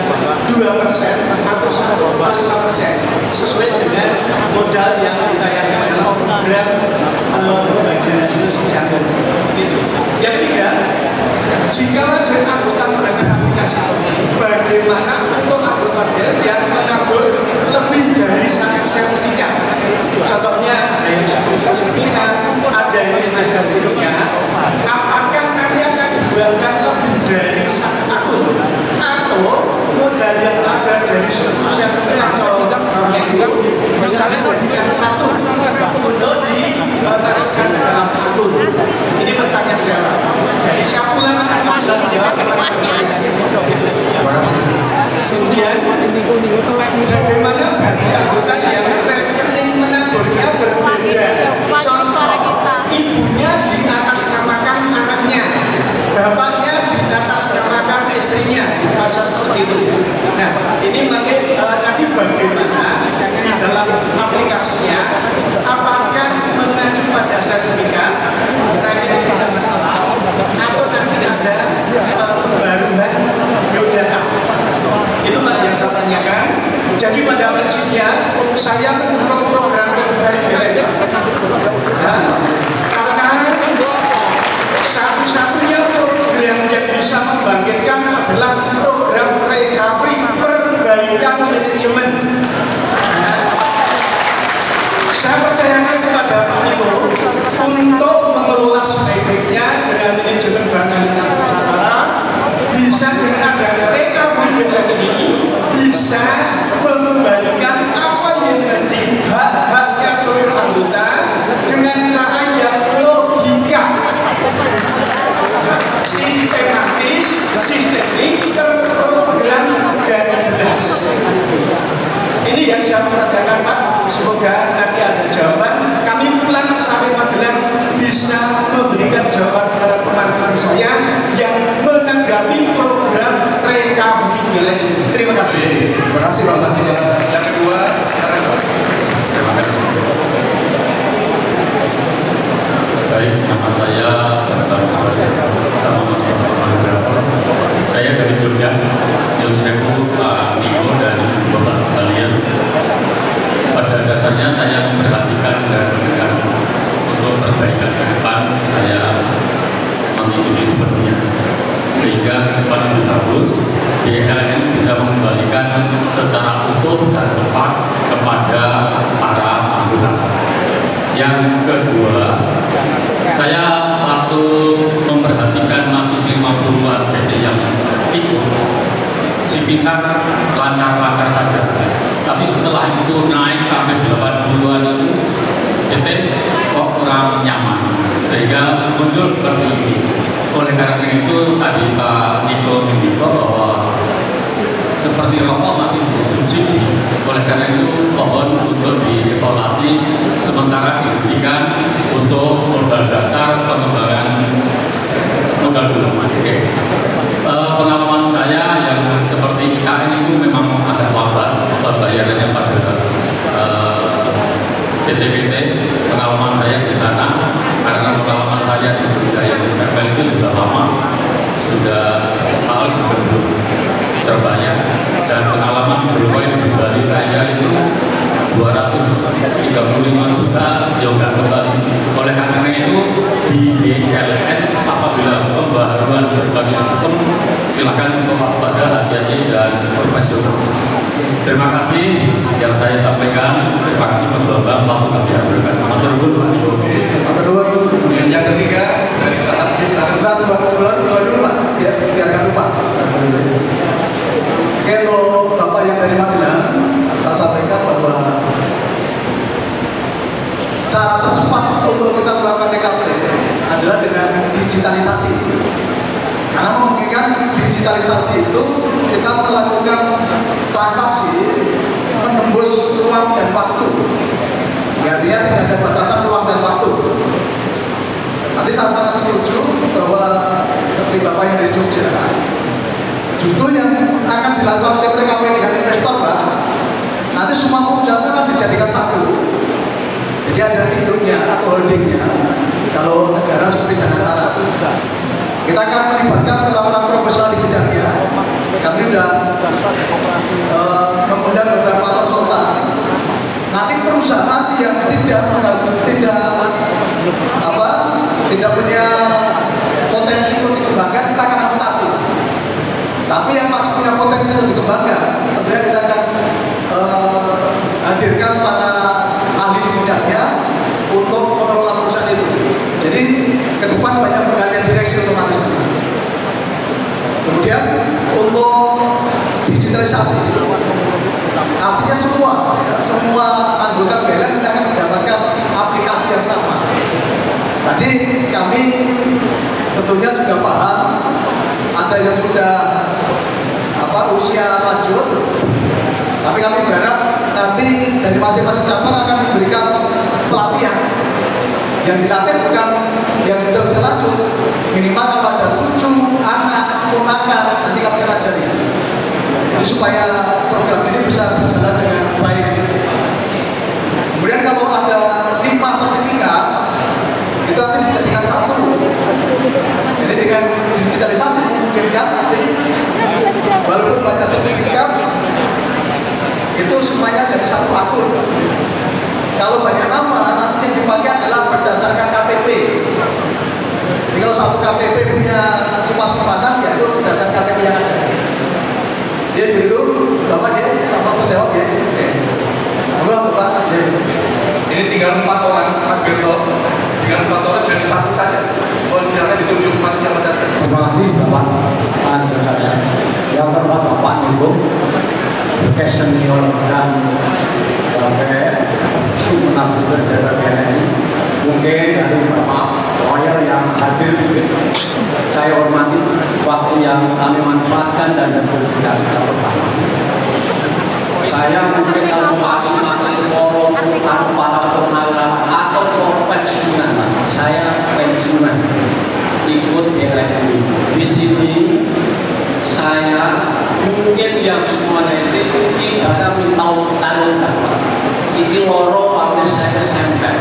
2% atau 1,5% sesuai dengan modal yang ditayangkan dalam program bagian hasil sejantung itu. Yang ketiga, jika wajib anggota menggunakan aplikasi bagaimana untuk anggota BLN yang menabur lebih dari 1 sertifikat? Contohnya ada yang 10 sertifikat, ada yang 5 sertifikat. Apakah nanti akan dibuatkan lebih dari 1 akun atau modal yang ada dari 10 sertifikat contohnya itu bisa dijadikan 1 untuk dimasukkan ke dalam akun? Ini pertanyaan saya. Jadi siapulan akan bisa menjawab pertanyaan saya. Itu. Terima kasih. Kemudian bagaimana bagi anggota yang rekening menaburnya berbeda? Contoh, ibunya di atas namakan anaknya, bapaknya di atas namakan istrinya, bahasa seperti itu. Nah, ini nanti bagaimana di dalam aplikasinya, apakah mengacu pada sertifikat, rekening tidak masalah, atau nanti ada pembaruan biodata. Itu yang saya tanyakan. Jadi pada prinsipnya saya mendukung program dari BLN karena satu-satunya program yang bisa membangkitkan adalah program recovery, perbaikan manajemen. Saya percayakan kepada Pak Tito untuk mengelola sebaik-baiknya dengan manajemen Bankalitas Nusantara, bisa dengan adanya recovery BLN ini bisa mengembalikan apa yang menjadi hak-haknya seluruh anggota dengan cara yang logika, sistematis, sistemik, terprogram dan jelas. Ini yang saya pertanyakan Pak. Semoga nanti ada jawaban. Kami pulang sampai Magelang bisa memberikan jawaban kepada teman-teman saya yang menanggapi program recovery BLN ini. Terima kasih. Terima kasih Bapak. Yang kedua, terima kasih. Baik, nama saya Bambang Suwardi sama Mas Bapak Managrafer. Saya dari Jogja, Pak Niko dan Bapak sekalian. cepat kepada para anggota. Yang kedua, saya waktu memperhatikan masih 50-an PT yang ikut, sekitar lancar-lancar saja. Tapi setelah itu naik sampai 80-an itu, PT kok kurang nyaman, sehingga muncul seperti ini. Oleh karena itu tadi Pak Niko mendikau bahwa seperti rokok masih disubsidi. Oleh karena itu mohon untuk dievaluasi sementara dihentikan untuk modal dasar pengembangan modal dulu. Oke. Pengalaman saya yang seperti IKN itu memang agak lambat bayarannya pada PT-PT. Pengalaman saya di sana, karena pengalaman saya di Jogja yang itu juga lama, sudah setahun juga belum terbayar, dan pengalaman berpoin di Bali saya itu 235 juta ya nggak kembali. Oleh karena itu di BLN apabila pembaharuan berbagai sistem silakan untuk waspada, hati-hati dan profesional. Terima kasih yang saya sampaikan. Terima kasih Mas Bambang, waktu kami berikan. Matur nuwun. Yang ketiga dari tahap kita dulu Pak, biar nggak lupa. Kalau Bapak yang dari Magelang, saya sampaikan bahwa cara tercepat untuk kita melakukan DKP adalah dengan digitalisasi. Karena memungkinkan digitalisasi itu kita melakukan transaksi menembus ruang dan waktu. Artinya tidak ada batasan ruang dan waktu. Tadi saya sangat setuju bahwa seperti Bapak yang dari Jogja, justru yang akan dilakukan tim RKP dengan investor Pak, nanti semua perusahaan akan dijadikan satu. Jadi ada induknya atau holdingnya. Kalau negara seperti Danantara, kita akan melibatkan orang-orang profesional di bidangnya. Kami sudah mengundang beberapa konsultan. Nanti perusahaan yang tidak punya potensi untuk dikembangkan, kita akan amputasi. Tapi yang masih punya potensi untuk dikembangkan, tentunya kita akan hadirkan para ahli di bidangnya untuk mengelola perusahaan itu. Jadi ke depan banyak penggantian direksi otomatis. Kemudian untuk digitalisasi, artinya semua anggota BLN kita akan mendapatkan aplikasi yang sama. Tadi kami tentunya sudah paham ada yang sudah usia lanjut, tapi kami berharap nanti dari masing-masing cabang akan memberikan pelatihan. Yang dilatih bukan yang sudah usia lanjut, minimal kalau ada cucu, anak, ponakan, nanti kami akan ajari. Jadi supaya program ini bisa berjalan dengan baik. Kemudian kalau ada 5 sertifikat, itu nanti dijadikan satu. Jadi dengan digitalisasi memungkinkan nanti walaupun banyak sertifikat, itu semuanya jadi satu akun. Kalau banyak nama, nanti yang dipakai adalah berdasarkan KTP. Jadi kalau satu KTP punya 5 simpanan, ya itu berdasarkan KTP yang ada. Jadi begitu, Bapak ya, sama menjawab ya. Monggo Bapak. Ya. Ini tinggal 4 orang, Mas Berto. Tinggal 4 orang jadi satu saja. Oh, silakan ditunjuk pada siapa saja. Terima kasih Bapak. Lanjut saja. Yang terhormat Bapak Niko sebagai senior dan Sumenang Sumber Daya BLN. Mungkin dari Bapak lawyer yang hadir, saya hormati waktu yang kami manfaatkan dan bersedia pertama. Saya mungkin kalau mewakili forum para purnawirawan atau forum pensiunan, saya pensiunan ikut BLN. Di sini saya mungkin yang semuanya itu ibarat tahun ini loro pamit saya kesempet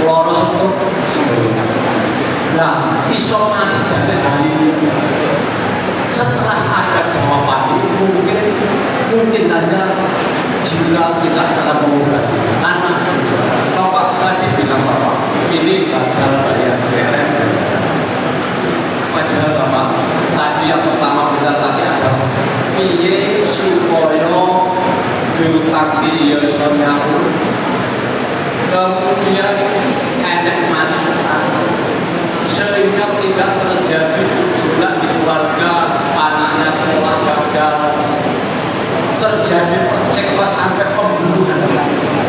loro sentuh sebelumnya. Nah, iso nanti jadi hari ini setelah ada jawaban itu mungkin saja jika kita akan mengubah, karena Bapak tadi bilang Bapak ini gagal bayar BLN. Padahal Bapak tadi yang pertama besar tadi adalah piye supaya tapi ya iso nyaur. Kemudian enek masukan sehingga tidak terjadi gejolak di keluarga, anaknya sekolah gagal, terjadi percekcokan sampai pembunuhan.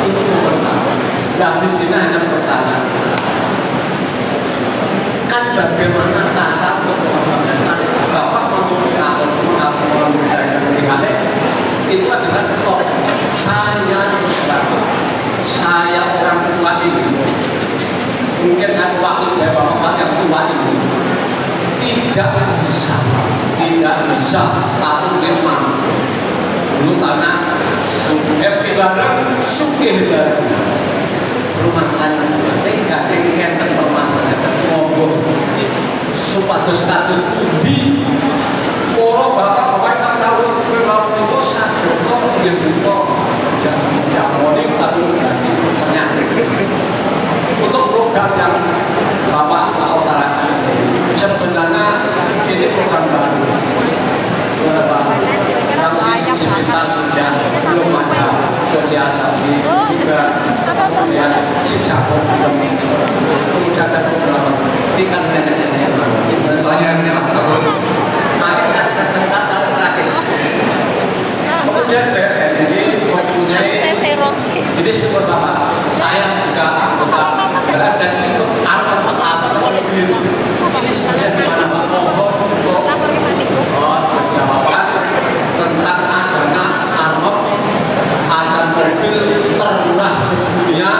Itu pertama. Nah di sini hanya pertanyaan, kan bagaimana cara kalau Bapak mengatakan itu adalah toh saya Islam, saya orang tua ini, mungkin saya wakil dari bapak yang tua ini tidak bisa atau memang dulu tanah happy bareng sugih bareng rumah saya tidak ingin permasalahan ngomong supados status budi orang bapak-bapak yang tahu itu sakit kok dia buka jamoni tapi ganti penyakit untuk program yang bapak utarakan sebenarnya ini program baru yang sekitar sudah belum ada sosialisasi juga kemudian cicapun kemudian ada beberapa ikan nenek-nenek Pertanyaannya Pak Sabun. makanya kita serta tahun terakhir kemudian BPN ini mempunyai ini syukur Bapak saya juga anggota dan ikut apa sama ini sebenarnya gimana Pak mohon untuk jawaban tentang adanya armok arisan mobil termurah di dunia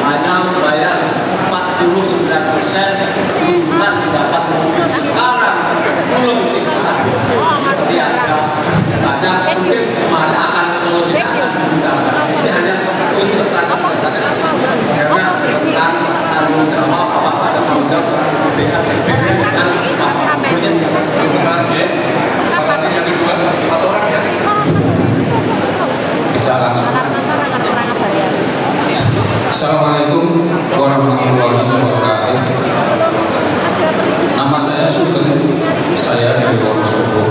hanya membayar 49% lunas dapat mobil sekarang belum tiada tanya mungkin kemarin akan solusinya akan dibicarakan ini hanya untuk tentang berdasarkan karena tentang tanggung jawab apa saja tanggung jawab BPN dengan Pak Presiden. Terima kasih. Yang kedua, 4 orang ya. Kita langsung. Assalamualaikum warahmatullahi wabarakatuh. Nama saya Sugeng, saya dari Wonosobo.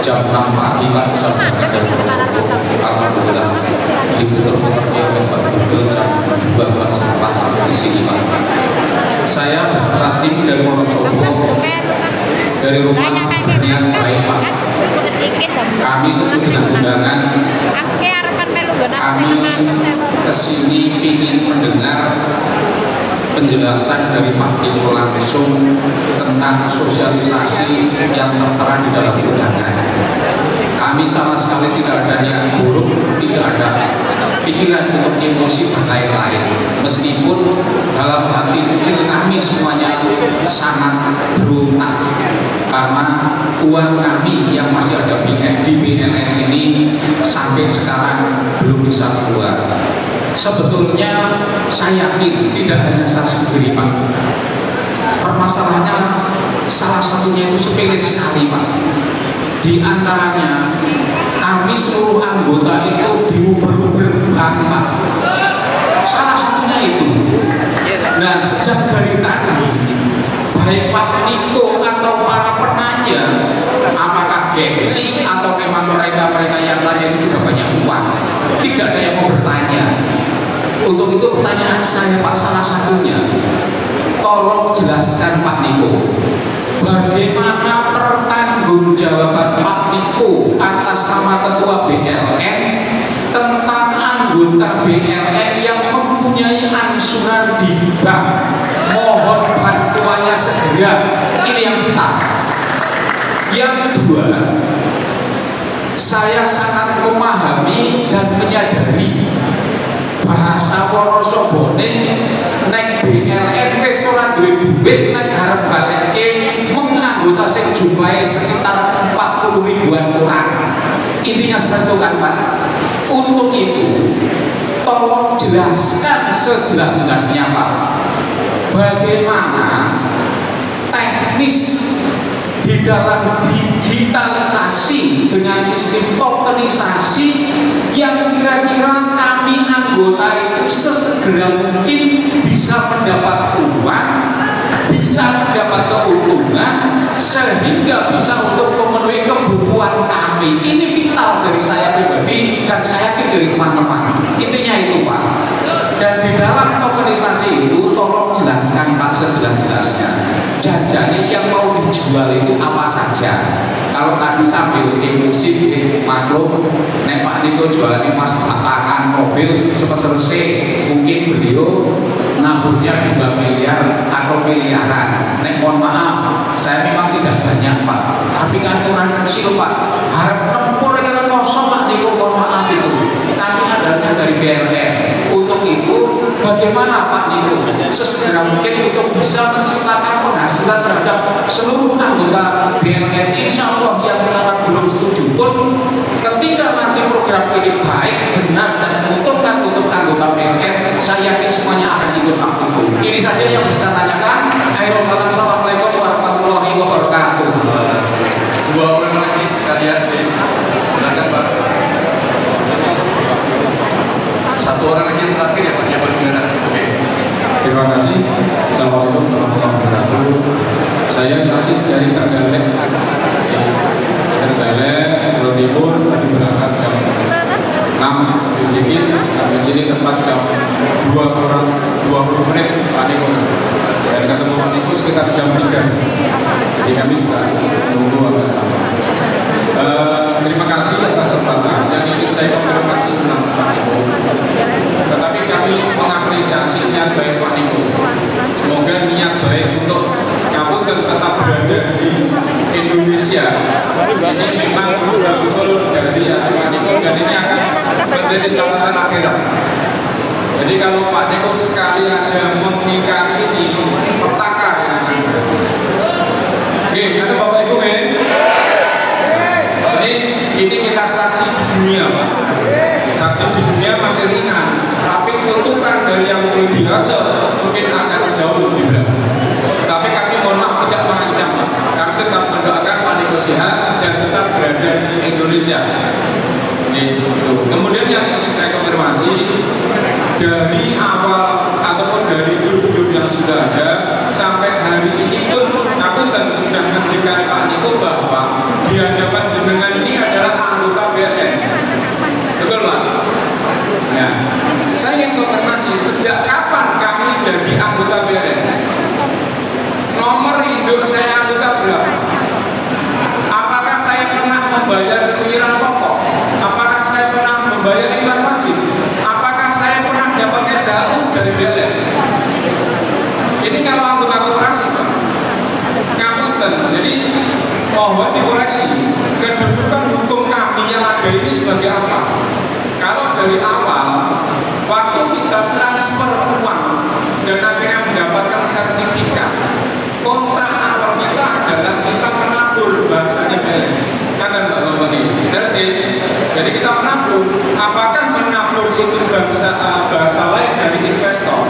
Jam 6 pagi Pak saya berangkat dari Wonosobo. Alhamdulillah diputer-puter oleh Pak Google jam 12.04 sampai di sini Pak. Saya beserta tim dari Wonosobo dari rumah Berniat Baik Pak. Kami sesuai dengan undangan. Kami kesini ingin mendengar penjelasan dari Pak Tito langsung tentang sosialisasi yang tertera di dalam undangan. Kami sama sekali tidak ada niat buruk, tidak ada pikiran untuk emosi dan lain-lain. Meskipun dalam hati kecil kami semuanya sangat berontak karena uang kami yang masih ada di BNN ini sampai sekarang belum bisa keluar. Sebetulnya saya yakin tidak hanya saya sendiri Pak. Permasalahannya salah satunya itu sepele sekali Pak. Di antaranya kami seluruh anggota itu diuber-uber bank Pak. Salah satunya itu. Nah sejak dari tadi baik Pak Niko atau para penanya apakah gengsi atau memang mereka-mereka yang tanya itu sudah banyak uang, tidak ada yang mau bertanya. Untuk itu pertanyaan saya Pak salah satunya, tolong jelaskan Pak Niko, bagaimana pertanggungjawaban Pak Niko atas nama Ketua BLN tentang anggota BLN yang mempunyai angsuran di bank, mohon bantuannya segera. Ini yang vital. Yang kedua, saya sangat memahami dan menyadari bahasa Wonosobone nek BLN wis ora duwe duit nek arep balekke mung anggota sing jumlahe sekitar 40 ribuan orang. Intinya seperti itu kan Pak. Untuk itu tolong jelaskan sejelas-jelasnya Pak, bagaimana teknis di dalam digitalisasi dengan sistem tokenisasi yang kira-kira kami anggota itu sesegera mungkin bisa mendapat uang, bisa mendapat keuntungan sehingga bisa untuk memenuhi kebutuhan kami. Ini vital dari saya pribadi dan saya yakin dari teman-teman. Intinya itu Pak. Dan di dalam tokenisasi itu tolong jelaskan Pak sejelas-jelasnya. Jajannya yang mau dijual itu apa saja. Kalau tadi sambil emosi maklum, nek Pak Niko jualan emas batangan mobil cepat selesai, mungkin beliau nabungnya 2 miliar atau miliaran. Nek mohon maaf, saya memang tidak banyak Pak, tapi kan orang kecil Pak, harap nempur kira kosong Pak Niko, mohon maaf itu. Tapi adanya dari BLN. Untuk itu, bagaimana Pak Niko sesegera mungkin untuk bisa menciptakan penghasilan terhadap seluruh anggota BLN, insya Allah yang sekarang belum setuju pun ketika nanti program ini baik, benar dan menguntungkan untuk anggota BLN, saya yakin semuanya akan ikut Pak Niko. Ini saja yang saya tanyakan. Assalamualaikum warahmatullahi wabarakatuh. Dua orang lagi sekalian, silakan Pak. Satu orang lagi terakhir ya Pak, yang baju merah. Oke. Terima kasih. Assalamualaikum warahmatullahi wabarakatuh. Saya masih dari Trenggalek, Jawa Timur. Tadi berangkat jam 6 sedikit sampai sini tepat jam 20 menit Pak Niko. Dan ketemu Pak Niko sekitar jam 3. Jadi kami juga menunggu agak lama. Terima kasih atas kesempatan yang ingin saya konfirmasi tentang Pak Niko. Tetapi kami mengapresiasi niat baik Pak Niko. Semoga niat baik untuk kamu tetap berada di Indonesia. Ini memang betul-betul dari Pak Niko dan ini akan menjadi catatan akhirat. Jadi kalau Pak Niko sekali aja mengingkari ini, petaka yang akan berada. Oke, kata Bapak Ibu kan? Ini kita saksi di dunia Pak. Saksi di dunia masih ringan, tapi kutukan dari yang lebih dewasa mungkin akan jauh lebih berat. Tapi kami mohon maaf tidak mengancam, kami tetap mendoakan Pak Niko sehat dan tetap berada di Indonesia. Itu. Kemudian yang ingin saya konfirmasi, dari awal ataupun dari grup-grup yang sudah ada sampai hari ini pun aku dan sudah mendengar Pak Niko bahwa di hadapan jenengan ini adalah anggota BLN. Betul Pak? Nah, saya ingin konfirmasi sejak kapan kami jadi anggota BLN? Nomor induk saya anggota berapa? Apakah saya pernah membayar iuran pokok? Apakah saya pernah membayar iuran wajib? Apakah saya pernah dapat SHU dari BLN? Ini kalau anggota koperasi Pak. Ngapunten. Jadi mohon dikoreksi kedudukan hukum kami yang ada ini sebagai apa? Kalau dari awal waktu kita transfer uang dan akhirnya mendapatkan sertifikat, kontrak awal kita adalah kita menabur bahasanya BLN. Kata Bapak ini, jadi kita menabur. Apakah menabur itu bahasa lain dari investor?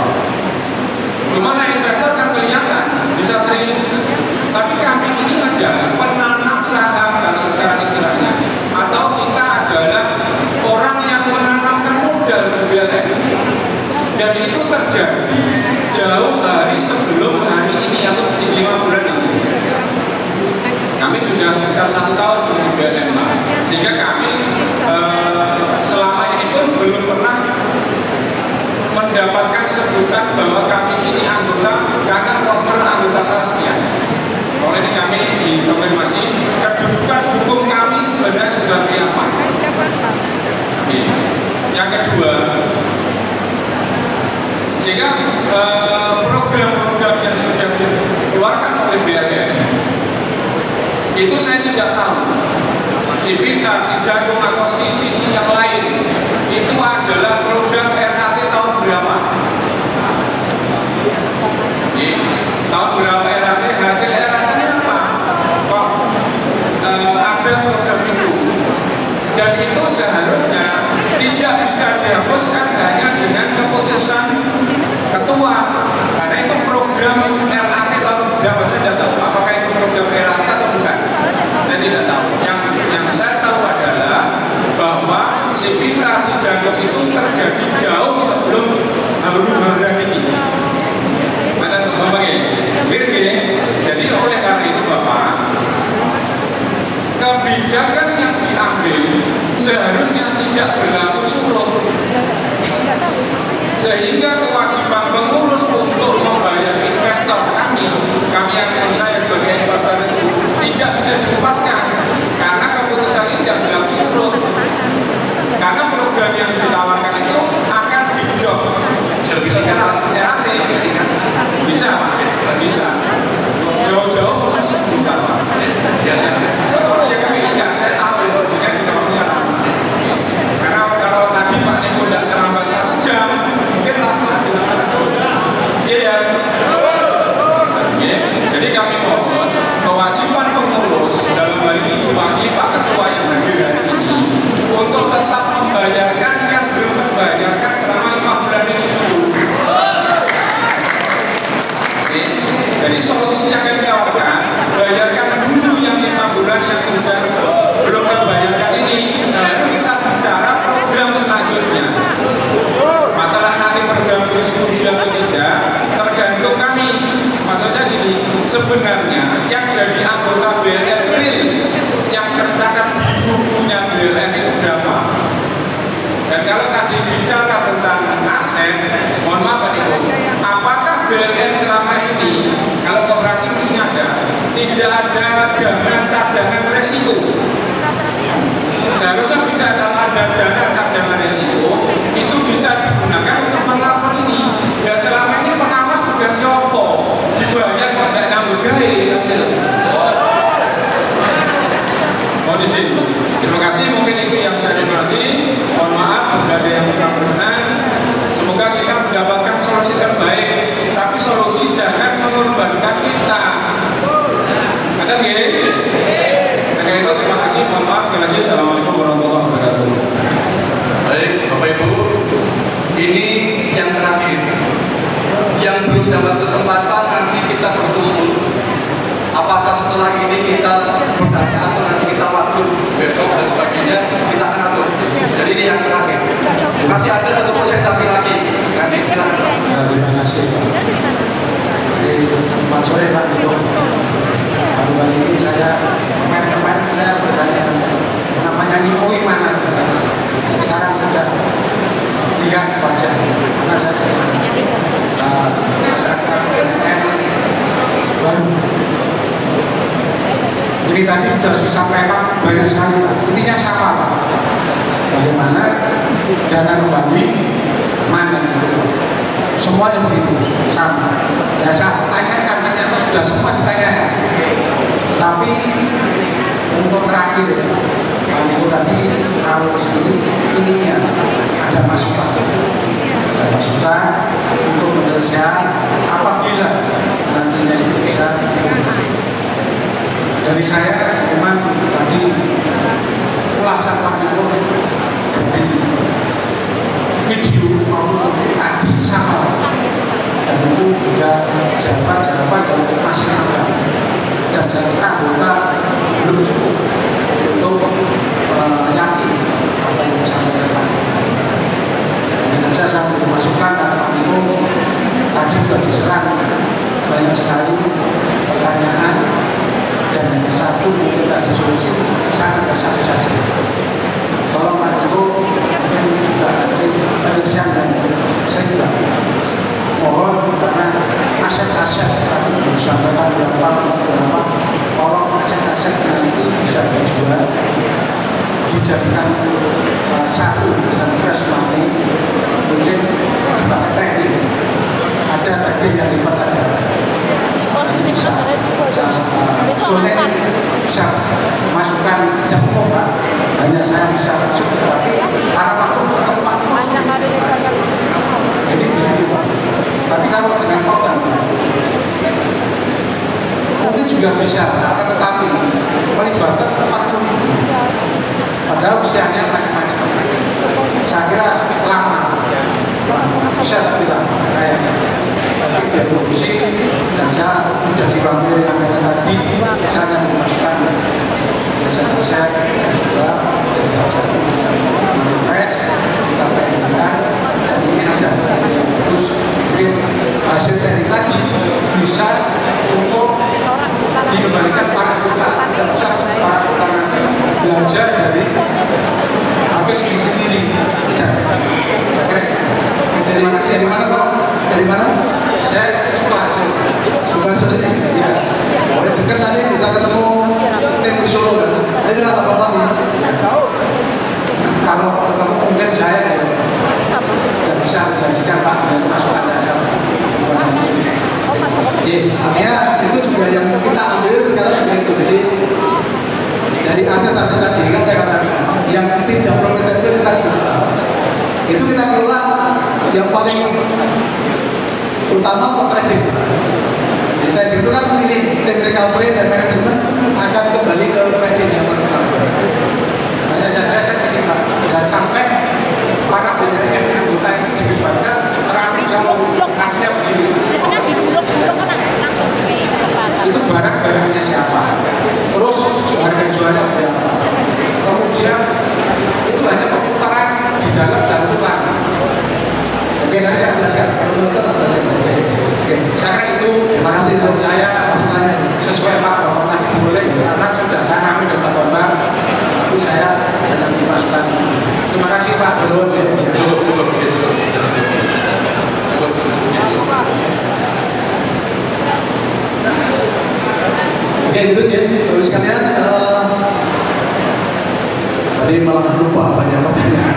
Cuma investor kan kelihatan bisa triliunan. Tapi kami ini adalah penanam saham kalau sekarang istilahnya, atau kita adalah orang yang menanamkan modal ke BLN. Dan itu terjadi jauh hari sebelum hari ini atau 5 bulan ini. Kami sudah sekitar 1 tahun di BLN Pak. Sehingga kami selama ini pun belum pernah mendapatkan sebutan bahwa kami ini anggota karena nomor anggota saya sekian. Oleh ini kami dikonfirmasi kedudukan hukum kami sebenarnya sudah apa. Yang kedua, sehingga program-program yang sudah dikeluarkan oleh BLN itu saya tidak tahu si Pintar, si Jagung atau sisi yang lain itu adalah program RKT tahun berapa? Tahun berapa RKT? Hasil RKT-nya apa? Kok ada program itu? Dan itu seharusnya tidak bisa dihapuskan hanya dengan keputusan ketua, karena itu program RKT tahun berapa saya tidak tahu. Apakah itu program RKT atau bukan? Saya tidak tahu. Yang saya tahu adalah bahwa si Pintar, si Jagung itu sehingga kewajiban pengurus untuk membayar investor kami yang menurut saya sebagai investor itu tidak bisa dilepaskan karena keputusan ini tidak berlaku surut, karena program yang ditawarkan itu akan didok bisa bisa bisa jauh-jauh khusus sebentar Pak ya kami enggak, saya tahu ini juga waktunya lama karena kalau tadi Pak Niko tidak terlambat 1 jam mungkin lama iya ya jadi kami mohon kewajiban pengurus dalam hal ini diwakili Pak Ketua yang hadir hari ini untuk tetap membayarkan yang belum terbayarkan selama 5 bulan ini dulu. Jadi solusi yang kami tawarkan, bayarkan dulu yang 5 bulan yang sudah belum terbayarkan ini, baru kita bicara program selanjutnya. Masalah nanti program itu setuju atau tidak, tergantung kami. Maksudnya gini, sebenarnya yang jadi anggota BLN real yang tercatat di bukunya BLN itu berapa? Dan kalau tadi bicara tentang aset, mohon maaf Pak Niko, apakah BLN selama ini kalau koperasi mestinya ada, tidak ada dana cadangan resiko? Seharusnya bisa, kalau ada dana cadangan resiko itu bisa digunakan untuk mengcover ini. Ya selama ini pengawas tugasnya apa? Dibayar kok tidak nyambut gawe. Mohon izin. Terima kasih, mungkin itu yang saya informasi. Mohon maaf bila ada yang kurang berkenan. Semoga kita mendapatkan solusi terbaik, tapi solusi jangan mengorbankan kita. Ada nggih? Karena itu terima kasih, mohon maaf sekali lagi. Assalamualaikum warahmatullahi wabarakatuh. Baik, Bapak Ibu, ini yang terakhir. Yang belum dapat kesempatan nanti kita berkumpul. Apakah setelah ini kita bertanya atau nanti kita waktu besok dan sebagainya kita akan atur. Jadi ini yang terakhir. Masih ada 1 presentasi lagi. Nanti silakan. Terima kasih Pak. Selamat sore Pak Niko. Kali ini saya kemarin saya bertanya namanya Niko mana? Sekarang sudah lihat wajah karena saya masyarakat BLN baru. Ini tadi sudah disampaikan banyak sekali, intinya sama Pak. Bagaimana dana kembali aman dan berubah. Semuanya begitu, sama. Ya saya tanyakan, ternyata sudah semua ditanyakan. Tapi untuk terakhir, kalau tadi kalau sendiri ininya ada masukan. Ada masukan untuk menyelesaikan apabila nantinya itu bisa. Dari saya memang tadi ulasan Pak Niko dari video maupun tadi sama dan itu juga jawaban-jawaban dari masih ada dan jawaban anggota belum cukup untuk yakin apa yang disampaikan. Ini saja saya mau masukkan dan Pak Niko tadi sudah diserang banyak sekali pertanyaan. Dan hanya satu mungkin tadi solusi sangat satu saja. Tolong Pak Niko mungkin juga nanti penyelesaian dan saya juga mohon karena aset-aset tadi disampaikan beberapa tolong aset-aset nanti bisa dijual dijadikan satu dengan press money mungkin dipakai trading, ada trading yang lipat ada. Bisa sebetulnya bisa masukkan tidak umum Pak, hanya saya bisa masuk, tapi karena waktu ketemu Pak Niko jadi begitu Pak. Tapi kalau dengan token mungkin juga bisa, akan tetapi melibatkan 40.000 padahal usianya macam-macam. Saya kira lama bisa, tapi lama saya tapi biar produksi dan saya sudah dipanggil yang tadi saya akan memasukkan aset-aset juga jaga satu press kita perhatikan dan ini ada yang bagus mungkin hasil dari tadi bisa untuk dikembalikan para anggota, tidak usah para anggota belajar dari HP sendiri tidak. Saya kira terima kasih. dari mana Pak? Dari mana? Saya Sukoharjo. Sukoharjo sini? Iya. Oh, ya dekat nanti bisa ketemu tim di Solo kan? Ini apa Bapak nih? Kalau ketemu mungkin saya tidak bisa menjanjikan Pak masuk aja. Artinya itu juga yang kita ambil sekarang juga itu. Jadi dari aset-aset tadi kan saya katakan yang tidak profitable kita jual, itu kita kelola yang paling utama untuk trading. Di trading itu kan ini tim recovery dan manajemen akan kembali ke trading yang pertama. Hanya saja saya ingin Pak, jangan sampai para BPN anggota ini dilibatkan terlalu jauh. Artinya begini, itu barang-barangnya siapa, terus harga jualnya berapa, kemudian itu hanya perputaran di dalam dan luar. Oke, saya jelaskan. Kalau itu jelaskan. Oke, saya itu terima kasih untuk saya masukannya. sesuai Pak Bapak tadi boleh karena sudah saya kami dan Pak Bapak itu saya hanya masukan. Terima kasih Pak. Cukup susunya cukup. Oke, gitu ya. Lalu sekalian, tadi malah lupa banyak pertanyaan.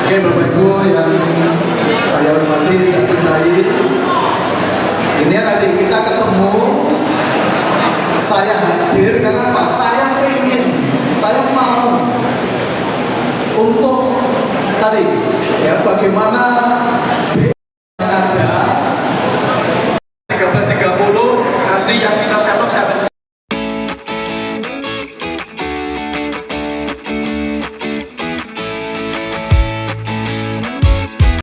Oke, Bapak Ibu yang saya hormati, saya cintai, ini tadi kita ketemu, saya hadir karena apa? Saya pengen, saya mau untuk tadi ya bagaimana ada 13.30 nanti yang kita